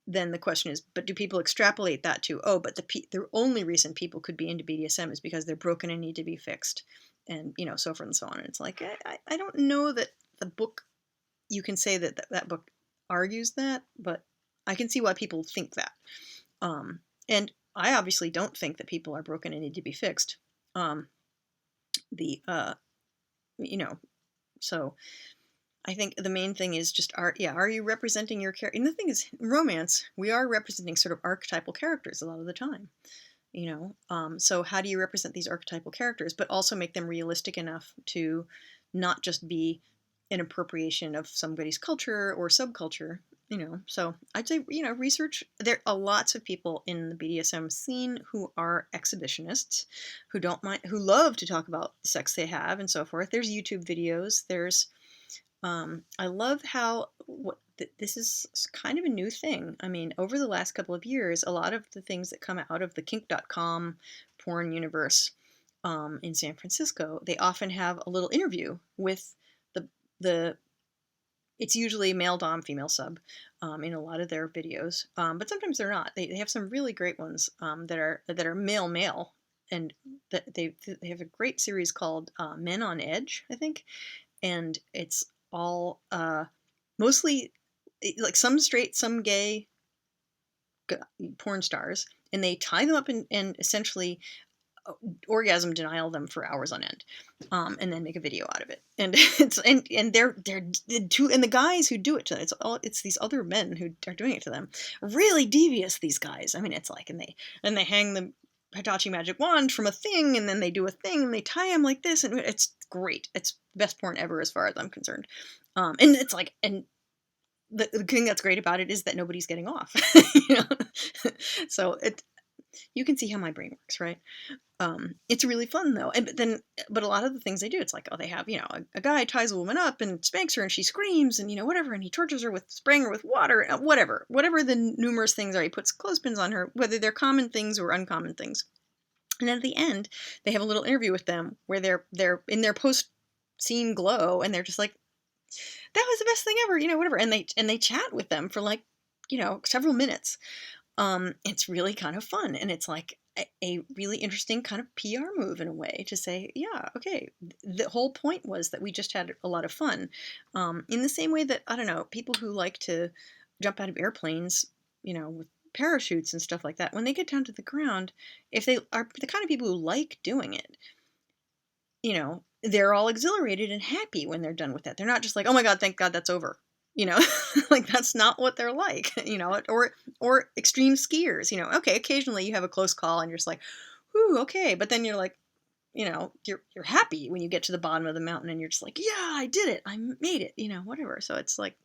Then the question is, but do people extrapolate that to, but the only reason people could be into BDSM is because they're broken and need to be fixed, and, so forth and so on. And it's like, I don't know that the book, you can say that book argues that, but I can see why people think that. And I obviously don't think that people are broken and need to be fixed. So I think the main thing is just, are you representing your character? And the thing is, in romance, we are representing sort of archetypal characters a lot of the time. So how do you represent these archetypal characters, but also make them realistic enough to not just be an appropriation of somebody's culture or subculture? So I'd say, research. There are lots of people in the BDSM scene who are exhibitionists, who don't mind, who love to talk about the sex they have and so forth. There's YouTube videos. There's, I love how this is kind of a new thing. I mean, over the last couple of years, a lot of the things that come out of the kink.com porn universe in San Francisco, they often have a little interview with the it's usually male dom, female sub in a lot of their videos, but sometimes they're not. They have some really great ones that are male, and that they have a great series called Men on Edge, I think, and it's all mostly like some straight, some gay porn stars, and they tie them up and essentially orgasm denial them for hours on end, and then make a video out of it. And it's and they're two, and the guys who do it to them, it's these other men who are doing it to them, really devious, these guys. I mean, it's like, and they hang the Hitachi magic wand from a thing, and then they do a thing and they tie him like this, and it's great. It's best porn ever as far as I'm concerned. And it's like, and the thing that's great about it is that nobody's getting off. So you can see how my brain works, right? It's really fun though. But a lot of the things they do, it's like, they have, a guy ties a woman up and spanks her and she screams and, whatever. And he tortures her with spraying her with water, whatever the numerous things are. He puts clothespins on her, whether they're common things or uncommon things. And at the end, they have a little interview with them where they're in their post-scene glow, and they're just like, that was the best thing ever, whatever. And they chat with them for like, several minutes. It's really kind of fun, and it's like a really interesting kind of PR move in a way to say, yeah, okay, the whole point was that we just had a lot of fun. In the same way that, I don't know, people who like to jump out of airplanes, with parachutes and stuff like that, when they get down to the ground, if they are the kind of people who like doing it, you know, they're all exhilarated and happy when they're done with that. They're not just like, oh my God, thank God that's over. You know, like that's not what they're like, you know, or extreme skiers, you know, okay, occasionally you have a close call and you're just like, whoo, okay. But then you're like, you know, you're happy when you get to the bottom of the mountain and you're just like, yeah, I did it. I made it, you know, whatever. So it's like,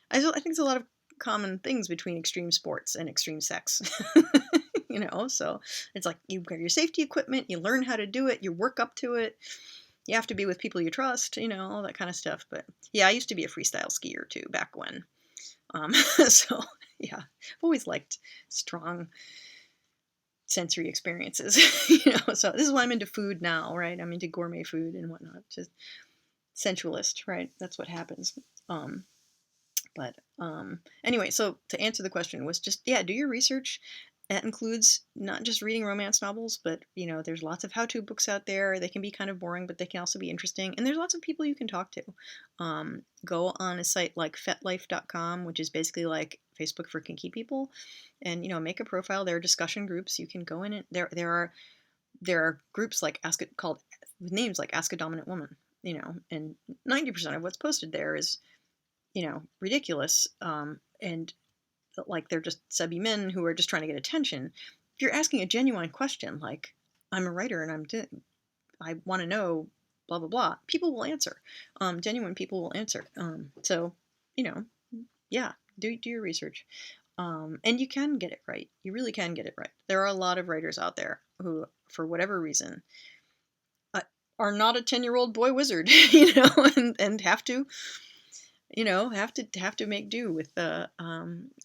I think there's a lot of common things between extreme sports and extreme sex, you know, so it's like you've got your safety equipment, you learn how to do it, you work up to it. You have to be with people you trust, you know, all that kind of stuff. But yeah, I used to be a freestyle skier too back when. So yeah, I've always liked strong sensory experiences, you know. So this is why I'm into food now, right? I'm into gourmet food and whatnot. Just sensualist, right? That's what happens. But anyway, so to answer the question was just, yeah, do your research. That includes not just reading romance novels, but, you know, there's lots of how-to books out there. They can be kind of boring, but they can also be interesting. And there's lots of people you can talk to. Go on a site like fetlife.com, which is basically like Facebook for kinky people, and, you know, make a profile. There are discussion groups. You can go in it. There are groups like called with names like Ask a Dominant Woman, you know, and 90% of what's posted there is, you know, ridiculous. And like they're just subby men who are just trying to get attention. If you're asking a genuine question like, I'm a writer and I want to know blah blah blah, people will answer. Genuine people will answer. So, you know, yeah, do your research. And you can get it right. You really can get it right. There are a lot of writers out there who, for whatever reason, are not a 10-year-old boy wizard, you know, and have to, you know, have to make do with the,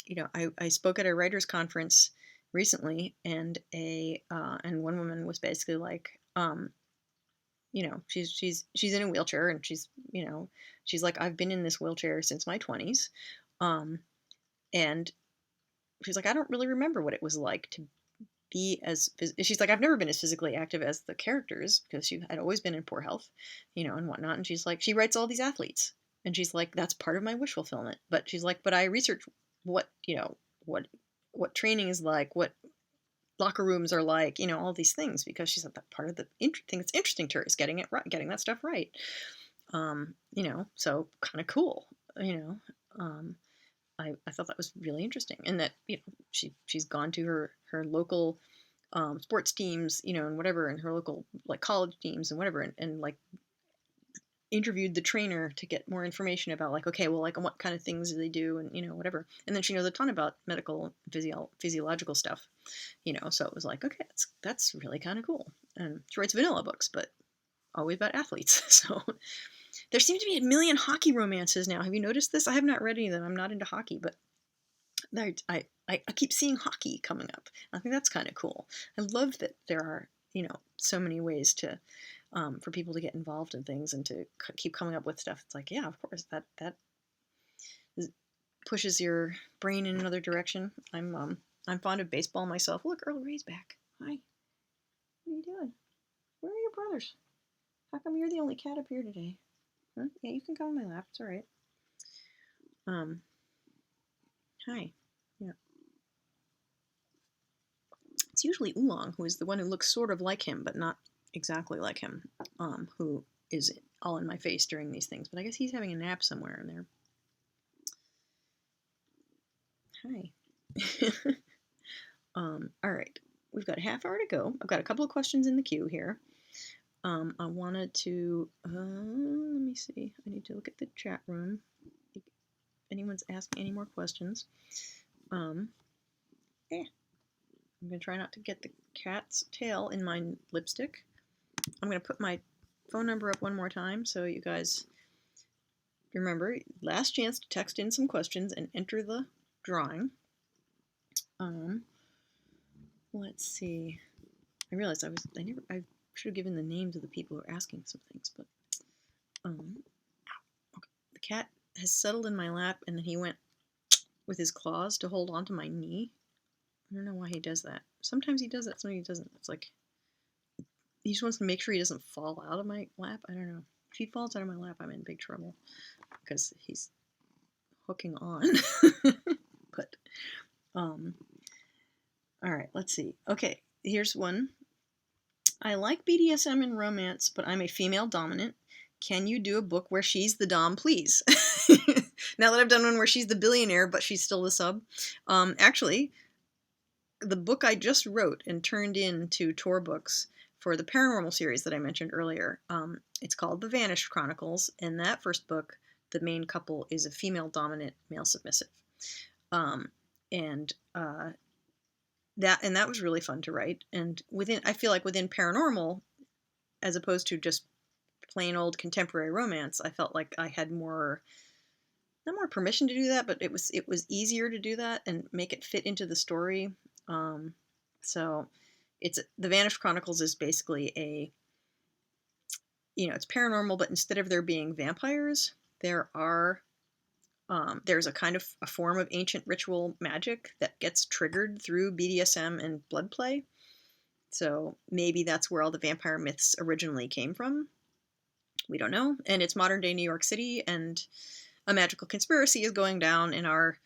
you know, I spoke at a writers conference recently, and and one woman was basically like, you know, she's in a wheelchair, and she's, you know, she's like, I've been in this wheelchair since my 20s, and she's like, I don't really remember what it was like to be she's like, I've never been as physically active as the characters because she had always been in poor health, you know, and whatnot. And she's like, she writes all these athletes, and she's like, that's part of my wish fulfillment. But she's like, but I research what, you know, what training is like, what locker rooms are like, you know, all these things, because she's like, that part of the thing that's interesting to her is getting it right, getting that stuff right. You know, so kind of cool, you know. I thought that was really interesting, and that, you know, she's gone to her local sports teams, you know, and whatever, and her local like college teams and whatever, and like interviewed the trainer to get more information about like, okay, well, like what kind of things do they do, and, you know, whatever. And then she knows a ton about medical physiological stuff, you know. So it was like, okay, that's really kind of cool. And she writes vanilla books, but always about athletes. So there seem to be a million hockey romances now. Have you noticed this? I have not read any of them. I'm not into hockey, but I keep seeing hockey coming up. I think that's kind of cool. I love that there are, you know, so many ways to for people to get involved in things and to keep coming up with stuff. It's like, yeah, of course, that pushes your brain in another direction. I'm fond of baseball myself. Look, Earl Grey's back. Hi, what are you doing? Where are your brothers? How come you're the only cat up here today? Huh? Yeah, you can come on my lap. It's all right. Hi. Yeah. It's usually Oolong, who is the one who looks sort of like him, but not exactly like him, who is all in my face during these things. But I guess he's having a nap somewhere in there. Hi. All right. We've got a half hour to go. I've got a couple of questions in the queue here. I wanted to, let me see. I need to look at the chat room. If anyone's asking any more questions. I'm going to try not to get the cat's tail in my lipstick. I'm going to put my phone number up one more time so you guys remember. Last chance to text in some questions and enter the drawing. Let's see. I realized I should have given the names of the people who are asking some things, but okay. The cat has settled in my lap, and then he went with his claws to hold onto my knee. I don't know why he does that. Sometimes he does that, sometimes he doesn't. It's like he just wants to make sure he doesn't fall out of my lap. I don't know. If he falls out of my lap, I'm in big trouble because he's hooking on. But All right, let's see. Okay, here's one. I like BDSM and romance, but I'm a female dominant. Can you do a book where she's the dom, please? Now that I've done one where she's the billionaire, but she's still the sub. Actually, the book I just wrote and turned into Tor Books for the paranormal series that I mentioned earlier, it's called The Vanished Chronicles. And that first book, the main couple is a female dominant, male submissive. And that was really fun to write. And I feel like within paranormal, as opposed to just plain old contemporary romance, I felt like I had more, not more permission to do that, but it was easier to do that and make it fit into the story. So it's The Vanished Chronicles is basically it's paranormal, but instead of there being vampires, there's a kind of a form of ancient ritual magic that gets triggered through BDSM and blood play. So maybe that's where all the vampire myths originally came from. We don't know. And it's modern day New York City, and a magical conspiracy is going down, and our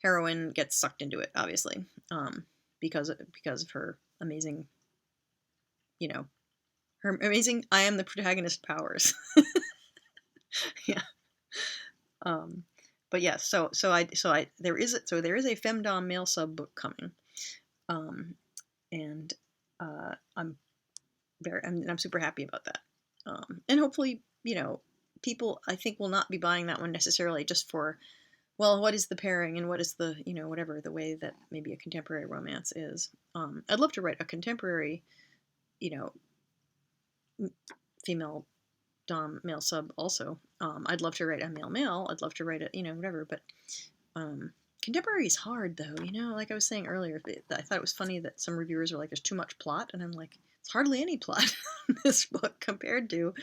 heroine gets sucked into it, obviously, because of her amazing, her amazing I am the protagonist powers. Yeah. But yes, so there is a femdom male sub book coming, and I'm super happy about that, and hopefully people I think will not be buying that one necessarily just for, well, what is the pairing and what is the whatever the way that maybe a contemporary romance is. I'd love to write a contemporary, female dom male sub also. I'd love to write a male. I'd love to write a whatever, but contemporary is hard though. Like I was saying earlier, I thought it was funny that some reviewers were like, "There's too much plot," and I'm like, "It's hardly any plot in this book compared to,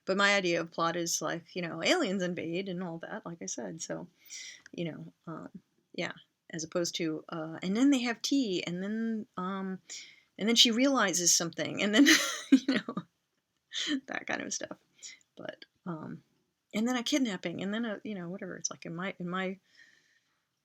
But my idea of plot is like aliens invade and all that, like I said. So, yeah, as opposed to and then they have tea, and then she realizes something, and then that kind of stuff. But and then a kidnapping, and then whatever. It's like in my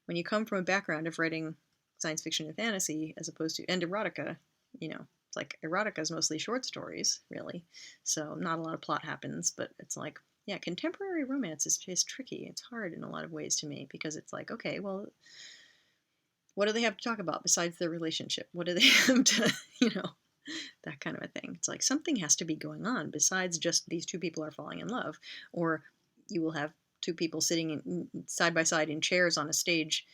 when you come from a background of writing science fiction and fantasy as opposed to erotica, it's like erotica is mostly short stories, really. So not a lot of plot happens, but it's like, yeah, contemporary romance is tricky. It's hard in a lot of ways to me because it's like, okay, well, what do they have to talk about besides their relationship? What do they have to, that kind of a thing. It's like something has to be going on besides just these two people are falling in love, or you will have two people sitting side by side in chairs on a stage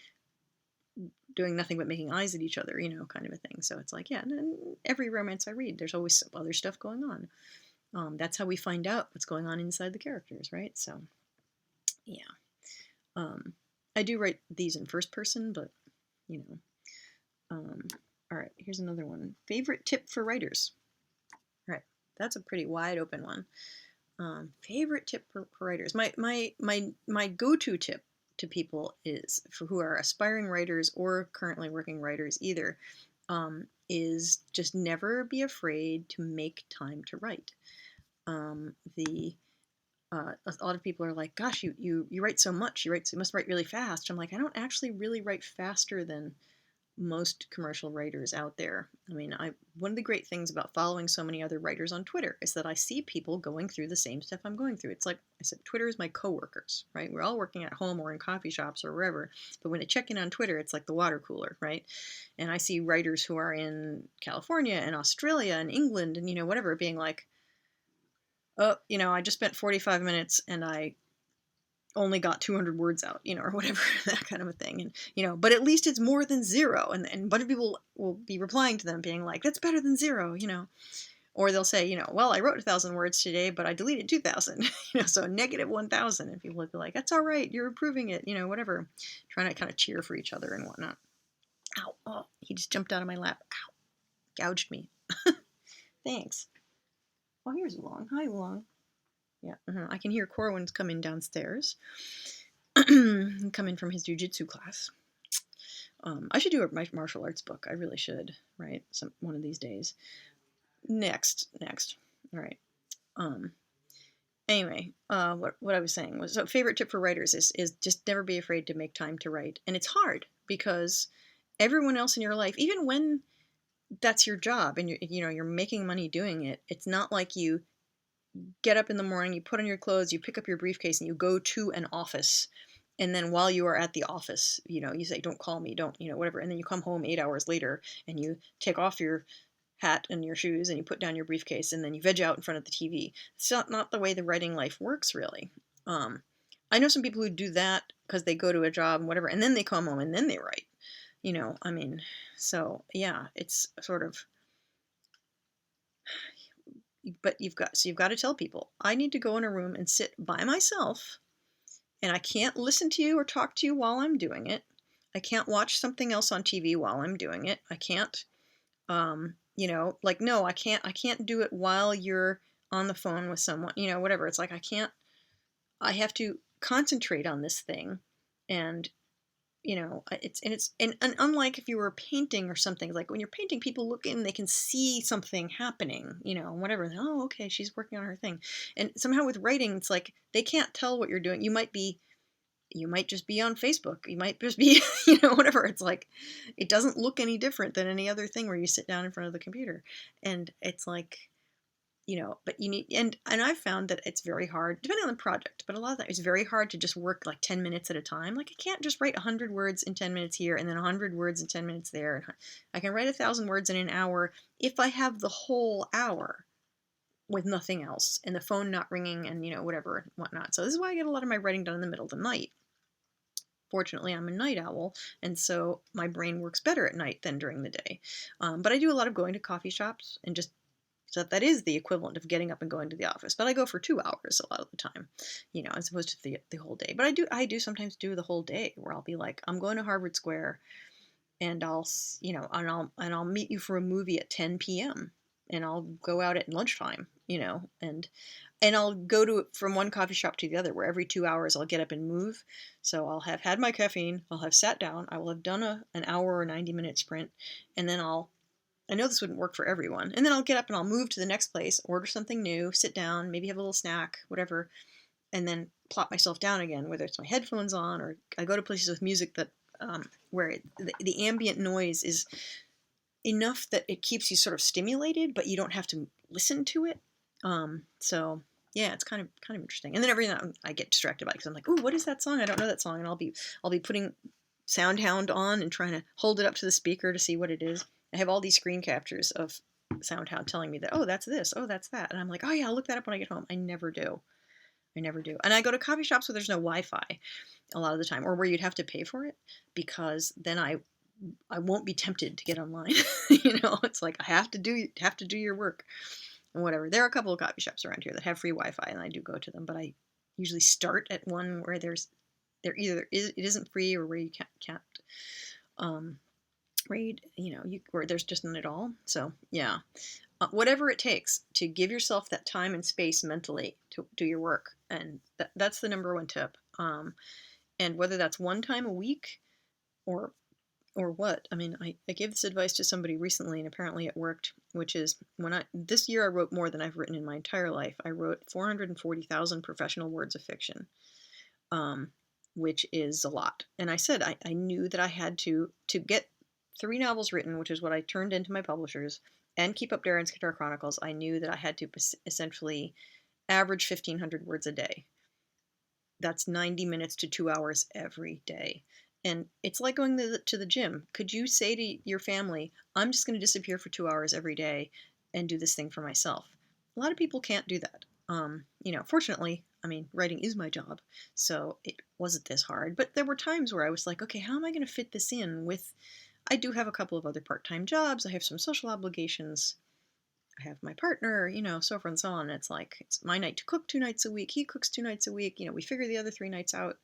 doing nothing but making eyes at each other, kind of a thing. So it's like, yeah, and every romance I read, there's always some other stuff going on. That's how we find out what's going on inside the characters, right? So, yeah. I do write these in first person, but, all right, here's another one. Favorite tip for writers. All right, that's a pretty wide open one. Favorite tip for writers. My go-to tip to people is, for who are aspiring writers or currently working writers either, is just never be afraid to make time to write. A lot of people are like, gosh, you write so much, you must write really fast. I'm like, I don't actually really write faster than most commercial writers out there. I mean, one of the great things about following so many other writers on Twitter is that I see people going through the same stuff I'm going through. It's like I said, Twitter is my coworkers, right? We're all working at home or in coffee shops or wherever. But when I check in on Twitter, it's like the water cooler, right? And I see writers who are in California and Australia and England and whatever being like, oh, I just spent 45 minutes and I only got 200 words out, or whatever, that kind of a thing. And, but at least it's more than zero. And a bunch of people will be replying to them being like, that's better than zero, or they'll say, well, I wrote 1,000 words today, but I deleted 2,000, so negative 1,000. And people would be like, that's all right. You're improving it, whatever, trying to kind of cheer for each other and whatnot. Ow. Oh, he just jumped out of my lap. Ow. Gouged me. Thanks. Oh, here's Wulong. Hi, Wulong. Yeah, I can hear Corwin's coming downstairs. Coming from his jujitsu class. I should do a martial arts book. I really should, right? One of these days. Next. All right. Anyway, what I was saying was, so favorite tip for writers is just never be afraid to make time to write. And it's hard because everyone else in your life, even when that's your job and you're making money doing it, it's not like you get up in the morning, you put on your clothes, you pick up your briefcase, and you go to an office. And then while you are at the office, you say, don't call me, don't, whatever. And then you come home 8 hours later and you take off your hat and your shoes and you put down your briefcase and then you veg out in front of the TV. It's not the way the writing life works, really. I know some people who do that because they go to a job and whatever, and then they come home and then they write. So yeah, it's sort of, but you've got to tell people, I need to go in a room and sit by myself, and I can't listen to you or talk to you while I'm doing it. I can't watch something else on TV while I'm doing it. I can't, no, I can't do it while you're on the phone with someone, whatever. It's like, I have to concentrate on this thing. And and unlike if you were painting or something, like when you're painting, people look in, they can see something happening, whatever. Oh, okay, she's working on her thing. And somehow with writing, it's like they can't tell what you're doing. You might just be on Facebook. You might just be, whatever. It's like, it doesn't look any different than any other thing where you sit down in front of the computer. And it's like, but you need, and I've found that it's very hard, depending on the project, but a lot of that it's very hard to just work like 10 minutes at a time. Like, I can't just write 100 words in 10 minutes here and then 100 words in 10 minutes there. And I can write 1,000 words in an hour if I have the whole hour with nothing else and the phone not ringing and, whatever and whatnot. So this is why I get a lot of my writing done in the middle of the night. Fortunately, I'm a night owl, and so my brain works better at night than during the day. But I do a lot of going to coffee shops and just, so that is the equivalent of getting up and going to the office. But I go for 2 hours a lot of the time, as opposed to the whole day. But I do sometimes do the whole day where I'll be like, I'm going to Harvard Square, and I'll meet you for a movie at 10 p.m. and I'll go out at lunchtime, and I'll go from one coffee shop to the other, where every 2 hours I'll get up and move. So I'll have had my caffeine, I'll have sat down, I will have done an hour or 90-minute sprint, and then I know this wouldn't work for everyone, and then I'll get up and I'll move to the next place, order something new, sit down, maybe have a little snack, whatever, and then plop myself down again, whether it's my headphones on or I go to places with music that where the ambient noise is enough that it keeps you sort of stimulated, but you don't have to listen to it. So yeah, it's kind of interesting. And then every now I get distracted by it because I'm like, ooh, what is that song? I don't know that song, and I'll be putting SoundHound on and trying to hold it up to the speaker to see what it is. I have all these screen captures of SoundHound telling me that, oh, that's this, oh, that's that, and I'm like, oh yeah, I'll look that up when I get home. I never do. And I go to coffee shops where there's no Wi-Fi a lot of the time, or where you'd have to pay for it, because then I won't be tempted to get online. It's like I have to do your work and whatever. There are a couple of coffee shops around here that have free Wi-Fi, and I do go to them, but I usually start at one where it isn't free, or where you can't read, where there's just none at all. So yeah, whatever it takes to give yourself that time and space mentally to do your work, and that's the number one tip. And whether that's one time a week or what. I mean, I gave this advice to somebody recently, and apparently it worked, which is this year I wrote more than I've written in my entire life. I wrote 440,000 professional words of fiction, which is a lot. And I said I knew that I had to get 3 novels written, which is what I turned into my publishers, and keep up Darren's Guitar Chronicles. I knew that I had to essentially average 1,500 words a day. That's 90 minutes to 2 hours every day. And it's like going to the gym. Could you say to your family, I'm just going to disappear for 2 hours every day and do this thing for myself? A lot of people can't do that. Fortunately, I mean, writing is my job, so it wasn't this hard. But there were times where I was like, okay, how am I going to fit this in with, I do have a couple of other part-time jobs. I have some social obligations. I have my partner, so forth and so on. It's like, it's my night to cook 2 nights a week. He cooks 2 nights a week. We figure the other 3 nights out.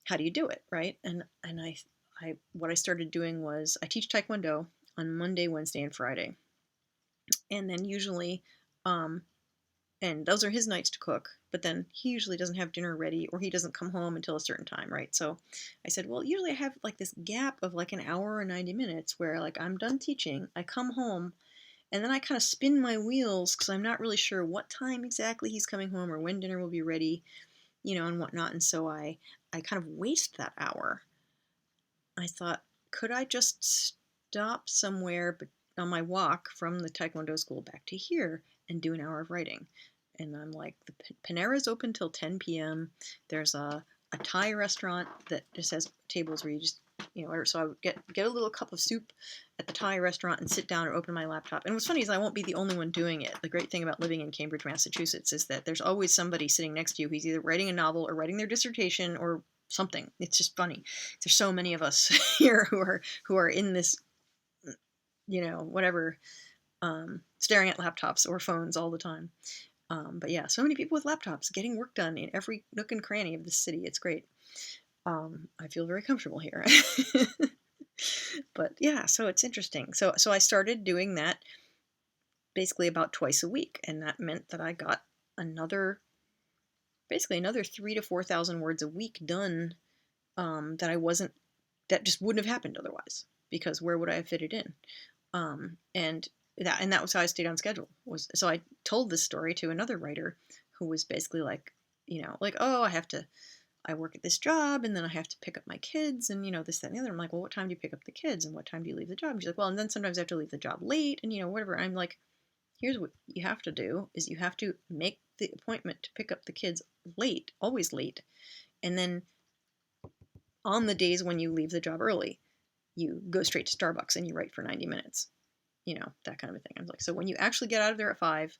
How do you do it, right? And what I started doing was I teach Taekwondo on Monday, Wednesday, and Friday. And then usually, and those are his nights to cook, but then he usually doesn't have dinner ready, or he doesn't come home until a certain time, right? So I said, well, usually I have like this gap of like an hour or 90 minutes where like I'm done teaching, I come home, and then I kind of spin my wheels because I'm not really sure what time exactly he's coming home or when dinner will be ready, and whatnot. And so I kind of waste that hour. I thought, could I just stop somewhere on my walk from the Taekwondo school back to here and do an hour of writing? And I'm like, the Panera's open till 10 p.m. There's a Thai restaurant that just has tables where you just, order. So I would get a little cup of soup at the Thai restaurant and sit down or open my laptop. And what's funny is I won't be the only one doing it. The great thing about living in Cambridge, Massachusetts is that there's always somebody sitting next to you who's either writing a novel or writing their dissertation or something. It's just funny. There's so many of us here who are in this, whatever, staring at laptops or phones all the time. But yeah, so many people with laptops getting work done in every nook and cranny of the city. It's great. I feel very comfortable here. But yeah, so it's interesting. So I started doing that basically about twice a week, and that meant that I got basically another 3,000 to 4,000 words a week done. That just wouldn't have happened otherwise, because where would I have fit it in? And that was how I stayed on schedule. So I told this story to another writer who was basically like, oh, I work at this job, and then I have to pick up my kids, and this, that, and the other. I'm like, well, what time do you pick up the kids, and what time do you leave the job? And she's like, well, and then sometimes I have to leave the job late, and whatever. I'm like, here's what you have to do: is you have to make the appointment to pick up the kids late, always late, and then on the days when you leave the job early, you go straight to Starbucks and you write for 90 minutes. That kind of a thing. I'm like, so when you actually get out of there at 5,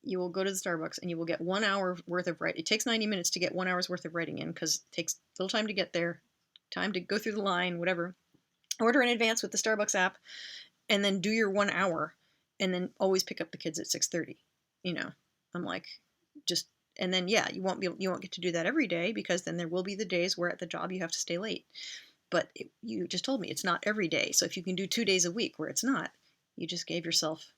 you will go to the Starbucks and you will get 1 hour worth of writing. It takes 90 minutes to get 1 hour's worth of writing in, because it takes a little time to get there, time to go through the line, whatever. Order in advance with the Starbucks app, and then do your 1 hour, and then always pick up the kids at 6:30. I'm like, and then yeah, you won't get to do that every day, because then there will be the days where at the job you have to stay late. But you just told me it's not every day. So if you can do 2 days a week where it's not, you just gave yourself,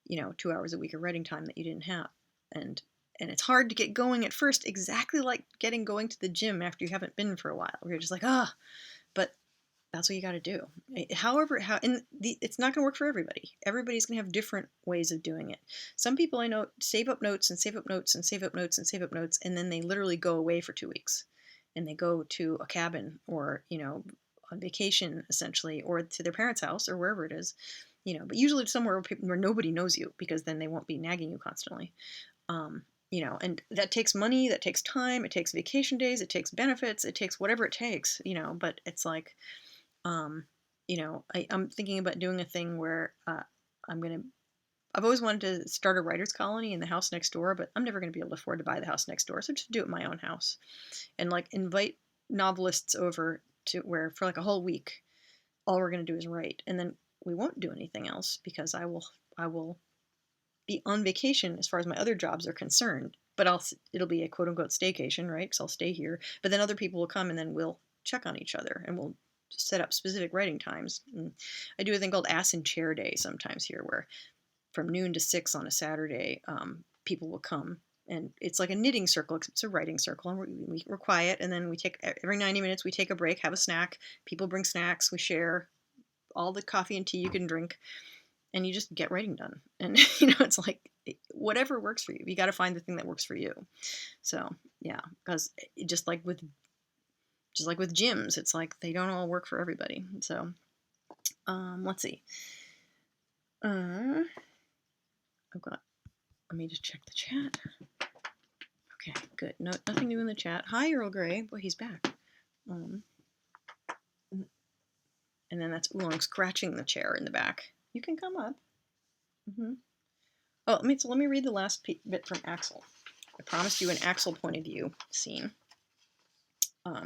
2 hours a week of writing time that you didn't have. And it's hard to get going at first, exactly like going to the gym after you haven't been for a while, where you're just like, but that's what you got to do. However, it's not going to work for everybody. Everybody's going to have different ways of doing it. Some people I know save up notes and save up notes and save up notes and save up notes, and then they literally go away for 2 weeks. And they go to a cabin or, on vacation, essentially, or to their parents' house or wherever it is, but usually somewhere where nobody knows you, because then they won't be nagging you constantly. And that takes money, that takes time, it takes vacation days, it takes benefits, it takes whatever it takes, but it's like, I'm thinking about doing a thing where I've always wanted to start a writer's colony in the house next door, but I'm never going to be able to afford to buy the house next door. So just do it in my own house, and invite novelists over to where for a whole week, all we're going to do is write. And then we won't do anything else, because I will be on vacation as far as my other jobs are concerned, but it'll be a quote unquote staycation, right? Because I'll stay here, but then other people will come, and then we'll check on each other, and we'll set up specific writing times. And I do a thing called Ass and Chair Day sometimes here, where from noon to 6 on a Saturday, people will come, and it's like a knitting circle, except it's a writing circle, and we're quiet, and then we take, every 90 minutes, we take a break, have a snack, people bring snacks, we share all the coffee and tea you can drink, and you just get writing done. And, it's like, whatever works for you, you got to find the thing that works for you. So, yeah, because just like with gyms, it's like they don't all work for everybody. So, let's see. Let me just check the chat. Okay, good. No, nothing new in the chat. Hi, Earl Grey. Boy, he's back. And then that's Oolong scratching the chair in the back. You can come up. Oh, let me read the last bit from Axel. I promised you an Axel point of view scene. All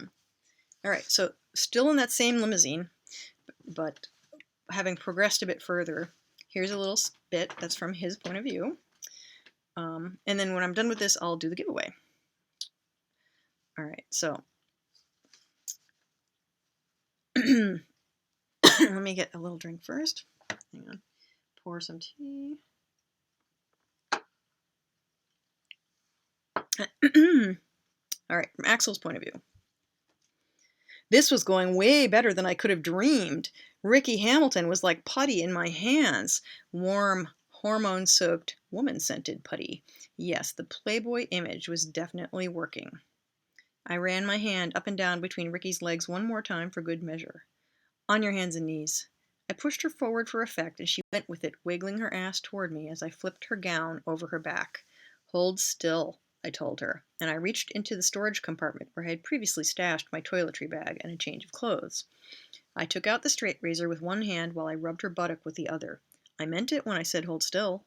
right, so still in that same limousine, but having progressed a bit further, here's a little bit that's from his point of view. And then when I'm done with this, I'll do the giveaway. All right, so let me get a little drink first. Hang on. Pour some tea. All right, from Axel's point of view. This was going way better than I could have dreamed. Ricky Hamilton was like putty in my hands. Warm, hormone-soaked, woman-scented putty. Yes, the Playboy image was definitely working. I ran my hand up and down between Ricky's legs one more time for good measure. On your hands and knees. I pushed her forward for effect, and she went with it, wiggling her ass toward me as I flipped her gown over her back. Hold still, I told her, and I reached into the storage compartment where I had previously stashed my toiletry bag and a change of clothes. I took out the straight razor with one hand while I rubbed her buttock with the other. I meant it when I said hold still.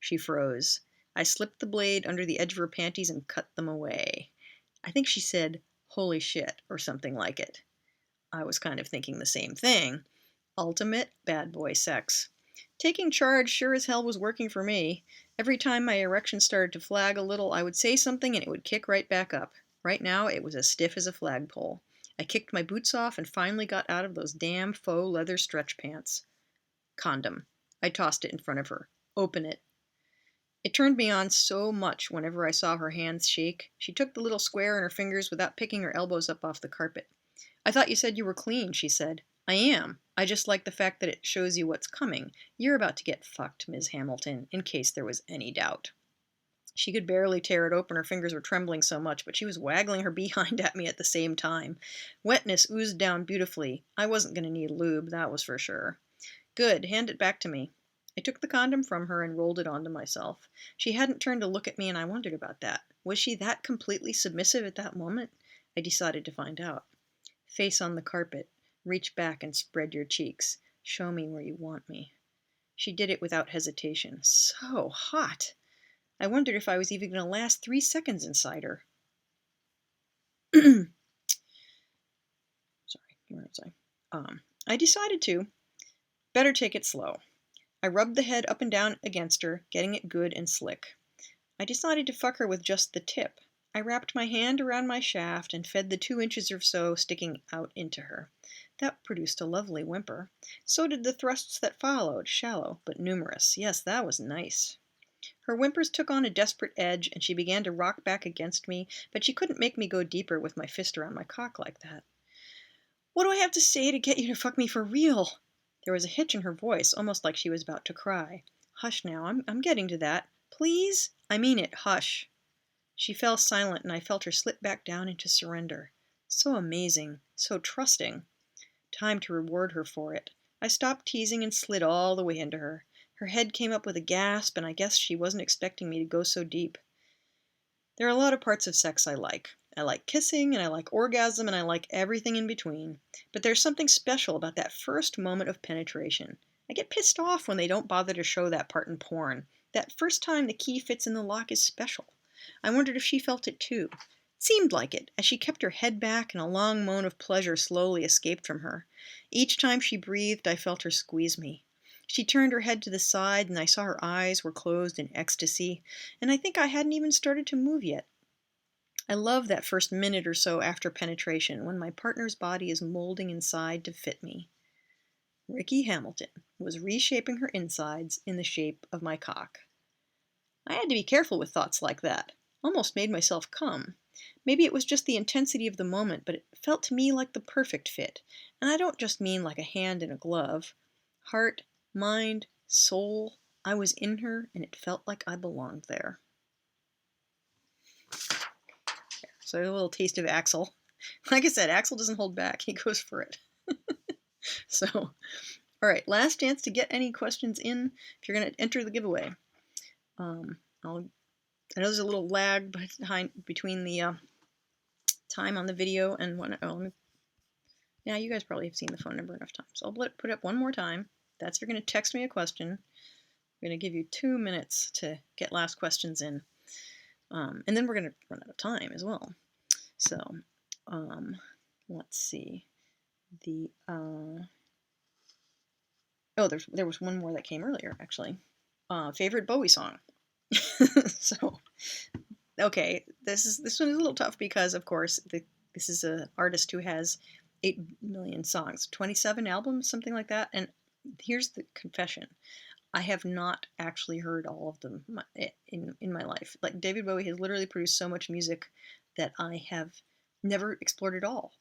She froze. I slipped the blade under the edge of her panties and cut them away. I think she said, "Holy shit," or something like it. I was kind of thinking the same thing. Ultimate bad boy sex. Taking charge sure as hell was working for me. Every time my erection started to flag a little, I would say something and it would kick right back up. Right now, it was as stiff as a flagpole. I kicked my boots off and finally got out of those damn faux leather stretch pants. Condom. I tossed it in front of her. Open it. It turned me on so much whenever I saw her hands shake. She took the little square in her fingers without picking her elbows up off the carpet. I thought you said you were clean, she said. I am. I just like the fact that it shows you what's coming. You're about to get fucked, Ms. Hamilton, in case there was any doubt. She could barely tear it open. Her fingers were trembling so much, but she was waggling her behind at me at the same time. Wetness oozed down beautifully. I wasn't going to need lube, that was for sure. Good, hand it back to me. I took the condom from her and rolled it onto myself. She hadn't turned to look at me, and I wondered about that. Was she that completely submissive at that moment? I decided to find out. Face on the carpet. Reach back and spread your cheeks. Show me where you want me. She did it without hesitation. So hot. I wondered if I was even going to last 3 seconds inside her. Sorry, where was I? I decided to. Better take it slow. I rubbed the head up and down against her, getting it good and slick. I decided to fuck her with just the tip. I wrapped my hand around my shaft and fed the 2 inches or so sticking out into her. That produced a lovely whimper. So did the thrusts that followed, shallow but numerous. Yes, that was nice. Her whimpers took on a desperate edge, and she began to rock back against me, but she couldn't make me go deeper with my fist around my cock like that. What do I have to say to get you to fuck me for real? There was a hitch in her voice, almost like she was about to cry. Hush now, I'm getting to that. Please? I mean it, hush. She fell silent, and I felt her slip back down into surrender. So amazing, so trusting. Time to reward her for it. I stopped teasing and slid all the way into her. Her head came up with a gasp, and I guess she wasn't expecting me to go so deep. There are a lot of parts of sex I like. I like kissing, and I like orgasm, and I like everything in between. But there's something special about that first moment of penetration. I get pissed off when they don't bother to show that part in porn. That first time the key fits in the lock is special. I wondered if she felt it too. It seemed like it, as she kept her head back and a long moan of pleasure slowly escaped from her. Each time she breathed, I felt her squeeze me. She turned her head to the side, and I saw her eyes were closed in ecstasy, and I think I hadn't even started to move yet. I love that first minute or so after penetration, when my partner's body is molding inside to fit me. Ricky Hamilton was reshaping her insides in the shape of my cock. I had to be careful with thoughts like that. Almost made myself come. Maybe it was just the intensity of the moment, but it felt to me like the perfect fit. And I don't just mean like a hand in a glove. Heart, mind, soul, I was in her, and it felt like I belonged there. So there's a little taste of Axel. Like I said, Axel doesn't hold back. He goes for it. So, all right, last chance to get any questions in if you're going to enter the giveaway. I know there's a little lag between the time on the video and when. Yeah, you guys probably have seen the phone number enough times. So I'll put it up one more time. That's if you're going to text me a question. I'm going to give you 2 minutes to get last questions in. And then we're going to run out of time as well. So, let's see. There was one more that came earlier, actually. Favorite Bowie song. So, okay, this one is a little tough because, of course, this is an artist who has 8 million songs, 27 albums, something like that. And here's the confession. I have not actually heard all of them in my life. Like, David Bowie has literally produced so much music that I have never explored at all.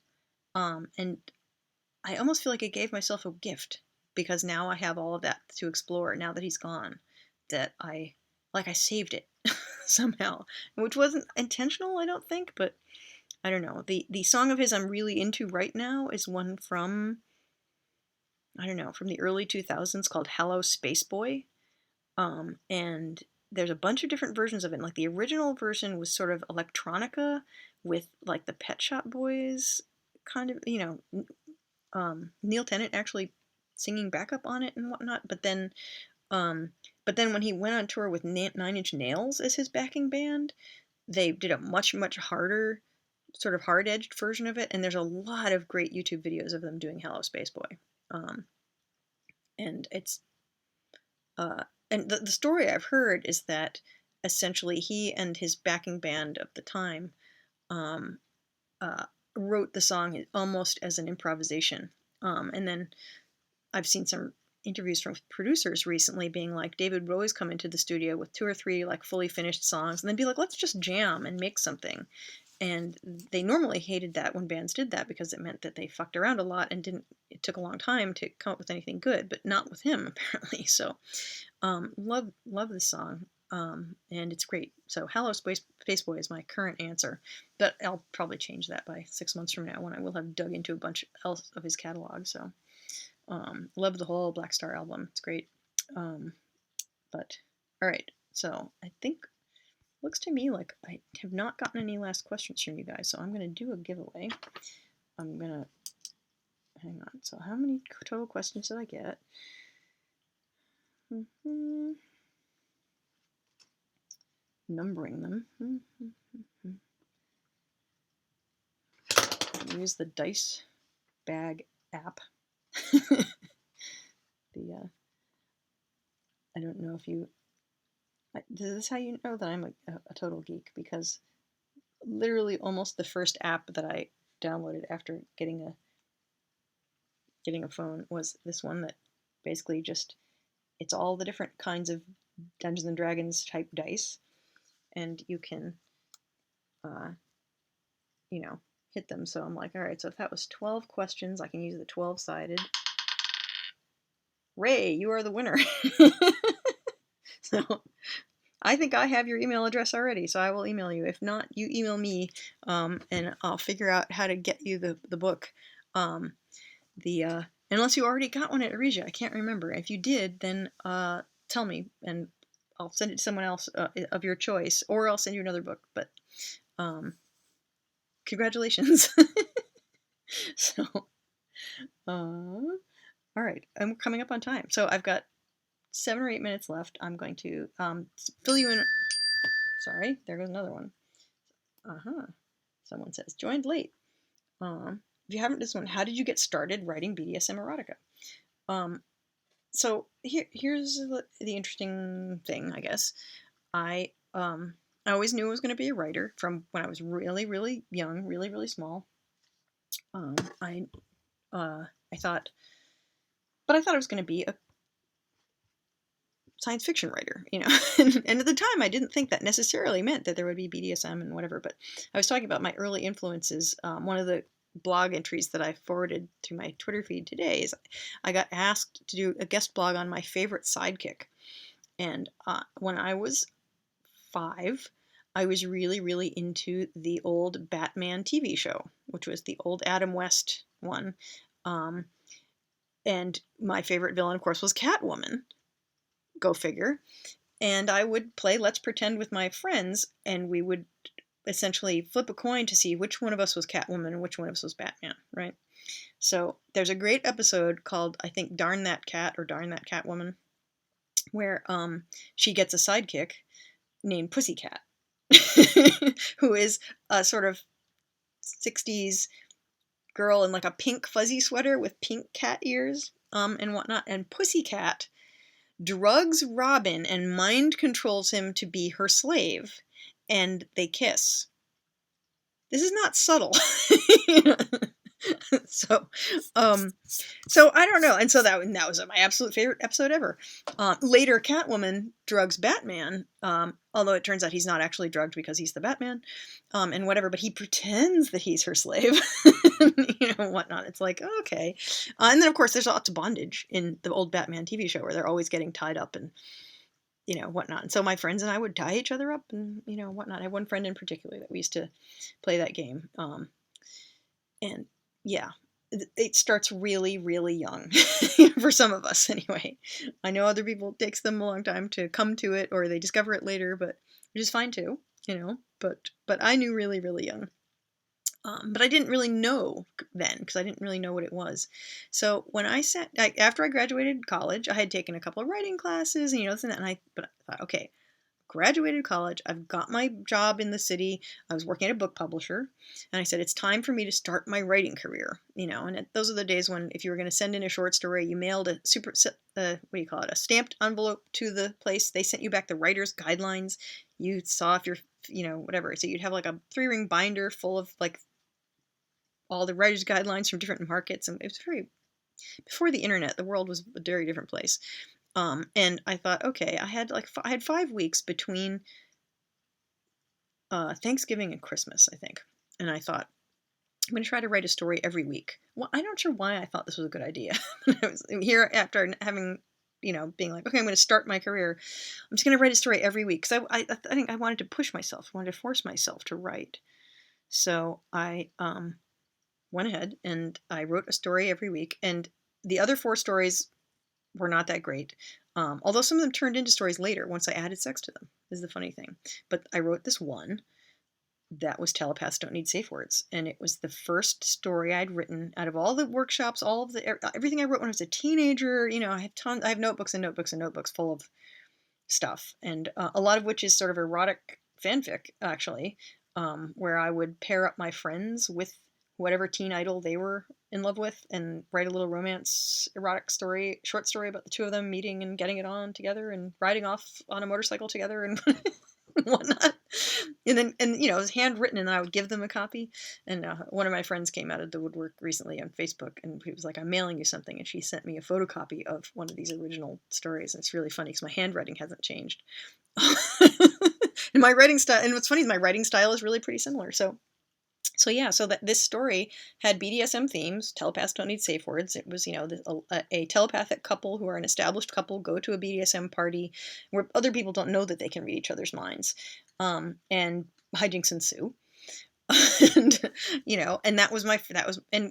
And I almost feel like I gave myself a gift because now I have all of that to explore now that he's gone, that I saved it somehow, which wasn't intentional, I don't think, but I don't know. The song of his I'm really into right now is one from I don't know, from the early 2000s called Hello Space Boy. And there's a bunch of different versions of it. And, like, the original version was sort of electronica with like the Pet Shop Boys kind of, Neil Tennant actually singing backup on it and whatnot. Um, but then when he went on tour with Nine Inch Nails as his backing band, they did a much, much harder, sort of hard-edged version of it. And there's a lot of great YouTube videos of them doing Hello Space Boy. And it's and the story I've heard is that essentially he and his backing band of the time um, wrote the song almost as an improvisation. And then I've seen some interviews from producers recently being like, David would always come into the studio with 2 or 3 like fully finished songs and then be like, let's just jam and make something. And they normally hated that when bands did that because it meant that they fucked around a lot and it took a long time to come up with anything good, but not with him apparently. So love this song. And it's great. So Hello Space Boy is my current answer, but I'll probably change that by 6 months from now when I will have dug into a bunch else of his catalog. So love the whole Black Star album. It's great. But all right. So I think looks to me like I have not gotten any last questions from you guys. So I'm going to do a giveaway. I'm going to hang on. So how many total questions did I get? Numbering them. Use the Dice Bag app. I don't know if you. This is how you know that I'm a total geek, because literally almost the first app that I downloaded after getting a phone was this one that basically just, it's all the different kinds of Dungeons and Dragons type dice, and you can hit them. So I'm like, all right, so if that was 12 questions, I can use the 12-sided. Ray, you are the winner. So I think I have your email address already, so I will email you. If not, you email me, and I'll figure out how to get you the book. Unless you already got one at Aresia, I can't remember. If you did, then tell me, and I'll send it to someone else of your choice, or I'll send you another book. But congratulations. So, all right, I'm coming up on time, so I've got 7 or 8 minutes left. I'm going to fill you in. Sorry, there goes another one. Someone says, joined late. If you haven't this one, how did you get started writing BDSM erotica? So here's the interesting thing, I guess. I always knew I was going to be a writer from when I was really, really young, really, really small. I thought I was going to be a science fiction writer, and at the time I didn't think that necessarily meant that there would be BDSM and whatever, but I was talking about my early influences. One of the blog entries that I forwarded to my Twitter feed today is I got asked to do a guest blog on my favorite sidekick. And when I was 5, I was really, really into the old Batman TV show, which was the old Adam West one. And my favorite villain, of course, was Catwoman. Go figure. And I would play Let's Pretend with my friends, and we would essentially flip a coin to see which one of us was Catwoman and which one of us was Batman, right? So there's a great episode called, I think, Darn That Cat or Darn That Catwoman, where she gets a sidekick named Pussycat, who is a sort of 60s girl in like a pink fuzzy sweater with pink cat ears and whatnot. And Pussycat drugs Robin and mind controls him to be her slave, and they kiss. This is not subtle. So I don't know. And so that was my absolute favorite episode ever. Later, Catwoman drugs Batman, although it turns out he's not actually drugged because he's the Batman, and whatever, but he pretends that he's her slave, whatnot. It's like, okay. And then, of course, there's lots of bondage in the old Batman TV show where they're always getting tied up and, whatnot. And so my friends and I would tie each other up and, whatnot. I have one friend in particular that we used to play that game. And yeah, it starts really, really young for some of us anyway. I know other people, it takes them a long time to come to it, or they discover it later, but which is fine too, but I knew really, really young. But I didn't really know then, because I didn't really know what it was. So when after I graduated college, I had taken a couple of writing classes, and this and that, but I thought, okay, graduated college, I've got my job in the city, I was working at a book publisher, and I said, it's time for me to start my writing career, and those are the days when, if you were going to send in a short story, you mailed a a stamped envelope to the place, they sent you back the writer's guidelines, you saw if you're, whatever, so you'd have like a 3-ring binder full of like all the writer's guidelines from different markets, and it was before the internet, the world was a very different place. And I thought, okay, I had 5 weeks between Thanksgiving and Christmas, I think. And I thought, I'm going to try to write a story every week. Well, I'm not sure why I thought this was a good idea. I was here after having, being like, okay, I'm going to start my career. I'm just going to write a story every week. Because I think I wanted to push myself. I wanted to force myself to write. So I went ahead and I wrote a story every week. And the other 4 stories were not that great. Although some of them turned into stories later once I added sex to them, is the funny thing. But I wrote this one that was Telepaths Don't Need Safe Words. And it was the first story I'd written out of all the workshops, everything I wrote when I was a teenager. I have notebooks and notebooks and notebooks full of stuff. And a lot of which is sort of erotic fanfic, actually, where I would pair up my friends with whatever teen idol they were in love with and write a little romance erotic short story about the 2 of them meeting and getting it on together and riding off on a motorcycle together and whatnot. And it was handwritten, and I would give them a copy. And one of my friends came out of the woodwork recently on Facebook, and he was like, I'm mailing you something. And she sent me a photocopy of one of these original stories. And it's really funny because my handwriting hasn't changed. And my writing style, and what's funny is my writing style is really pretty similar. So that this story had BDSM themes. Telepaths Don't Need Safe Words. It was, a telepathic couple who are an established couple go to a BDSM party where other people don't know that they can read each other's minds, and hijinks ensue. And and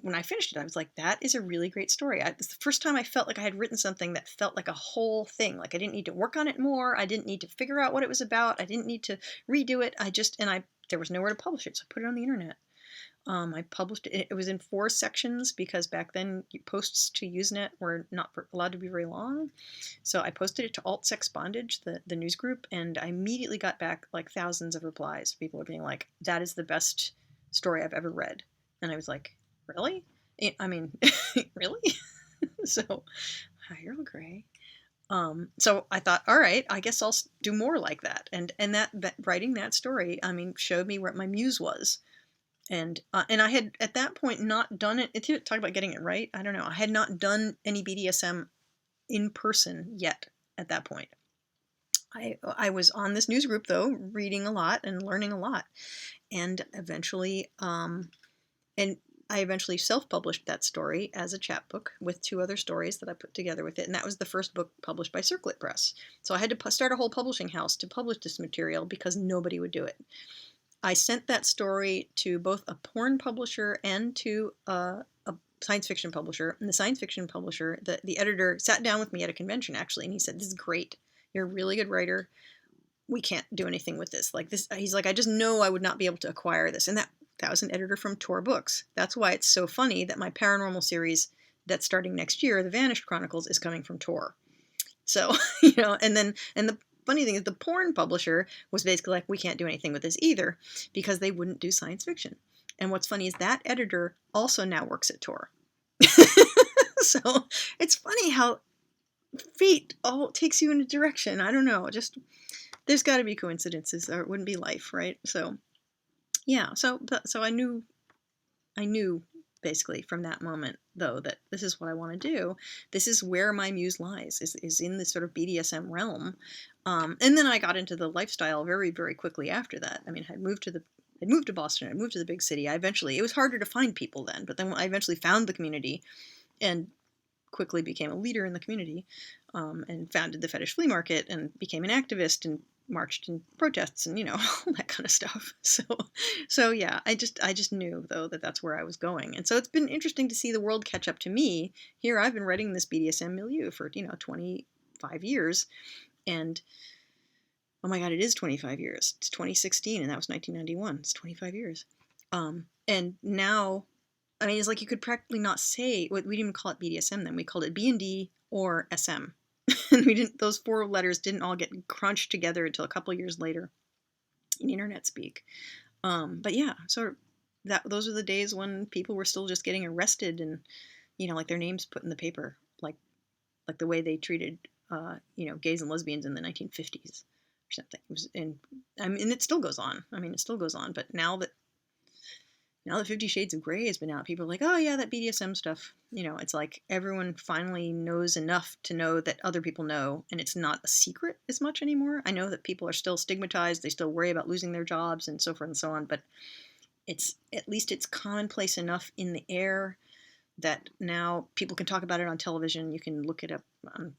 when I finished it, I was like, that is a really great story. It's the first time I felt like I had written something that felt like a whole thing. Like I didn't need to work on it more. I didn't need to figure out what it was about. I didn't need to redo it. There was nowhere to publish it, so I put it on the internet. I published it. It was in 4 sections because back then posts to Usenet were not allowed to be very long. So I posted it to Alt Sex Bondage, the news group, and I immediately got back like thousands of replies. People were being like, that is the best story I've ever read. And I was like, really? I mean, really? So, hi, Earl Grey. So I thought, all right, I guess I'll do more like that. And that writing that story, showed me where my muse was. And I had at that point not done it. If you talk about getting it right, I don't know. I had not done any BDSM in person yet at that point. I was on this news group though, reading a lot and learning a lot, and eventually I eventually self-published that story as a chapbook with 2 other stories that I put together with it, and that was the first book published by Circlet Press. So I had to start a whole publishing house to publish this material because nobody would do it. I sent that story to both a porn publisher and to a science fiction publisher. And the science fiction publisher, the editor, sat down with me at a convention, actually, and he said, this is great. You're a really good writer. We can't do anything with this. Like this, he's like, I just know I would not be able to acquire this. And that was an editor from Tor Books. That's why it's so funny that my paranormal series that's starting next year, The Vanished Chronicles, is coming from Tor. So, and the funny thing is the porn publisher was basically like, we can't do anything with this either because they wouldn't do science fiction. And what's funny is that editor also now works at Tor. So it's funny how fate all takes you in a direction. I don't know, just there's got to be coincidences or it wouldn't be life, right? So yeah, so I knew basically from that moment though that this is what I want to do. This is where my muse lies, is in this sort of BDSM realm. And then I got into the lifestyle very, very quickly after that. I'd moved to Boston, I moved to the big city. It was harder to find people then, but then I eventually found the community and quickly became a leader in the community, and founded the Fetish Flea Market and became an activist and marched in protests and, all that kind of stuff. So yeah, I just knew though that that's where I was going. And so it's been interesting to see the world catch up to me. Here I've been writing this BDSM milieu for, 25 years. And oh my God, it is 25 years. It's 2016 and that was 1991. It's 25 years. And now, I mean, it's like you could practically not say, we didn't even call it BDSM then. We called it B&D or SM. And those 4 letters didn't all get crunched together until a couple years later in internet speak. But yeah, so those are the days when people were still just getting arrested and, like their names put in the paper, like the way they treated, gays and lesbians in the 1950s or something. It was, and it still goes on. I mean, it still goes on. But now that 50 Shades of Grey has been out, people are like, oh yeah, that BDSM stuff. It's like everyone finally knows enough to know that other people know, and it's not a secret as much anymore. I know that people are still stigmatized. They still worry about losing their jobs and so forth and so on, but at least it's commonplace enough in the air that now people can talk about it on television. You can look it up on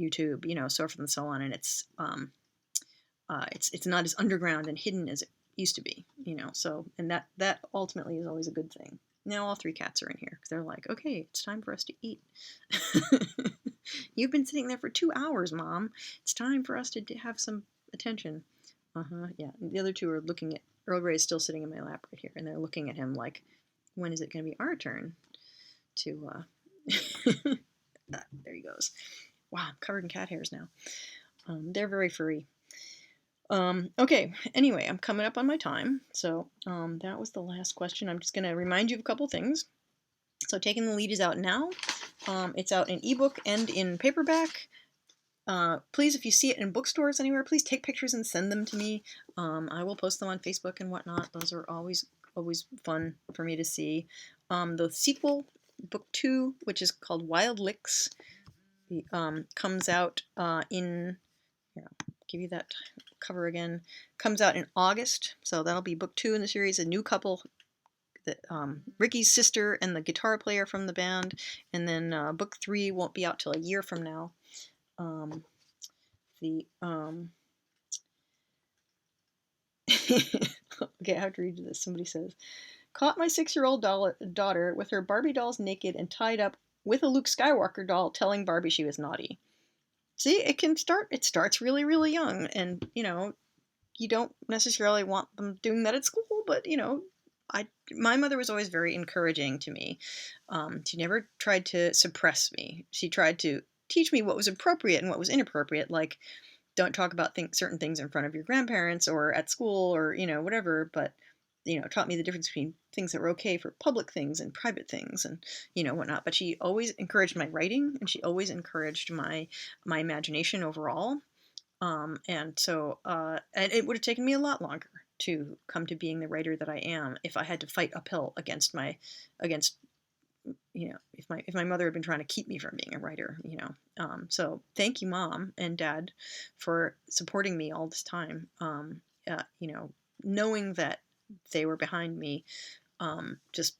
YouTube, so forth and so on, and it's not as underground and hidden as it used to be, so, and that ultimately is always a good thing. Now all 3 cats are in here because they're like, okay, it's time for us to eat. You've been sitting there for 2 hours, Mom. It's time for us to have some attention. Yeah. And the other 2 are looking at, Earl Grey is still sitting in my lap right here, and they're looking at him like, when is it going to be our turn to, there he goes. Wow, I'm covered in cat hairs now. They're very furry. Okay, anyway, I'm coming up on my time, so that was the last question. I'm just going to remind you of a couple things. So Taking the Lead is out now. It's out in ebook and in paperback. Please, if you see it in bookstores anywhere, please take pictures and send them to me. I will post them on Facebook and whatnot. Those are always fun for me to see. The sequel, book 2, which is called Wild Licks, comes out in... Here, I'll give you that cover again. Comes out in August, so that'll be book 2 in the series. A new couple, Ricky's sister and the guitar player from the band, and then book 3 won't be out till a year from now. Okay, I have to read this. Somebody says, caught my 6-year-old daughter with her Barbie dolls naked and tied up with a Luke Skywalker doll, telling Barbie she was naughty. See, it starts really, really young, and, you don't necessarily want them doing that at school, but, my mother was always very encouraging to me. She never tried to suppress me. She tried to teach me what was appropriate and what was inappropriate, like, don't talk about certain things in front of your grandparents or at school or, whatever, but, taught me the difference between things that were okay for public things and private things and, whatnot. But she always encouraged my writing, and she always encouraged my imagination overall. And so, and it would have taken me a lot longer to come to being the writer that I am if I had to fight uphill against, if my mother had been trying to keep me from being a writer, So thank you, Mom and Dad, for supporting me all this time. Knowing that they were behind me, has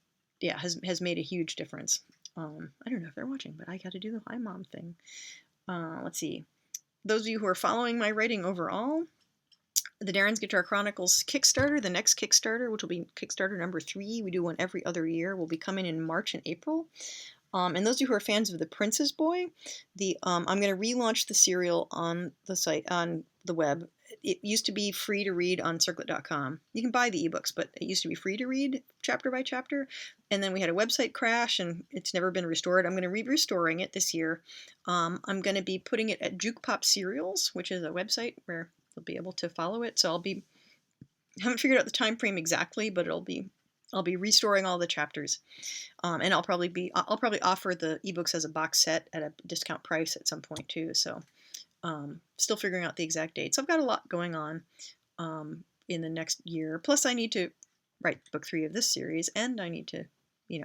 made a huge difference. I don't know if they're watching, but I got to do the hi, Mom thing. Let's see. Those of you who are following my writing overall, the Darren's Guitar Chronicles Kickstarter, the next Kickstarter, which will be Kickstarter number 3, we do one every other year, will be coming in March and April. And those of you who are fans of The Princess Boy, I'm going to relaunch the serial on the site, on the web. It used to be free to read on circlet.com. You can buy the ebooks, but it used to be free to read chapter by chapter. And then we had a website crash, and it's never been restored. I'm going to be restoring it this year. I'm going to be putting it at Juke Pop Serials, which is a website where you'll be able to follow it. So I haven't figured out the time frame exactly, but I'll be restoring all the chapters. And I'll probably offer the ebooks as a box set at a discount price at some point too. So still figuring out the exact date. So I've got a lot going on in the next year. Plus I need to write book 3 of this series, and I need to,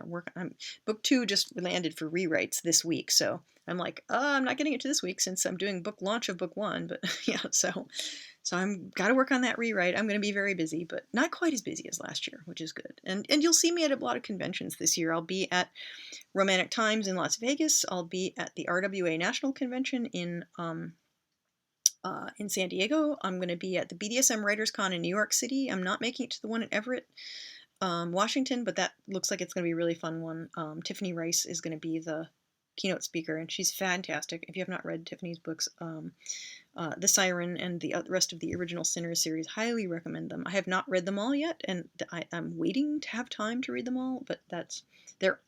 work on book 2 just landed for rewrites this week. So I'm like, I'm not getting it to this week since I'm doing book launch of book 1, but yeah, so I'm got to work on that rewrite. I'm going to be very busy, but not quite as busy as last year, which is good. And you'll see me at a lot of conventions this year. I'll be at Romantic Times in Las Vegas. I'll be at the RWA National Convention in in San Diego. I'm going to be at the BDSM Writers Con in New York City. I'm not making it to the one in Everett, Washington, but that looks like it's going to be a really fun one. Tiffany Rice is going to be the keynote speaker, and she's fantastic. If you have not read Tiffany's books, The Siren and the rest of the original Sinners series, highly recommend them. I have not read them all yet, and I'm waiting to have time to read them all, but they're,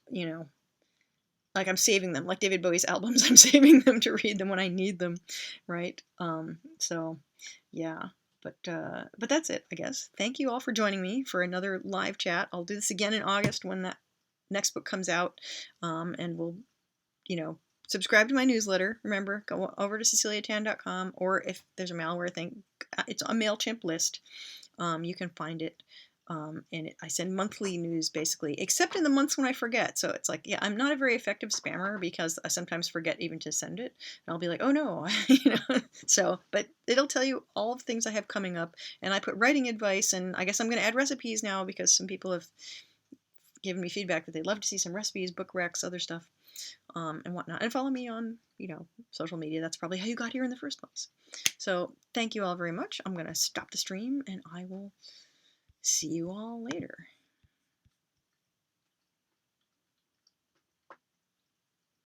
like I'm saving them, like David Bowie's albums, I'm saving them to read them when I need them, right? So yeah, but that's it, I guess. Thank you all for joining me for another live chat. I'll do this again in August when that next book comes out, and we'll, subscribe to my newsletter. Remember, go over to ceciliatan.com, or if there's a malware thing, it's a MailChimp list. You can find it. And I send monthly news basically, except in the months when I forget. So it's like, yeah, I'm not a very effective spammer because I sometimes forget even to send it. And I'll be like, oh no, So, but it'll tell you all of the things I have coming up. And I put writing advice, and I guess I'm going to add recipes now because some people have given me feedback that they'd love to see some recipes, book recs, other stuff, and whatnot. And follow me on, social media. That's probably how you got here in the first place. So thank you all very much. I'm going to stop the stream, and I will see you all later.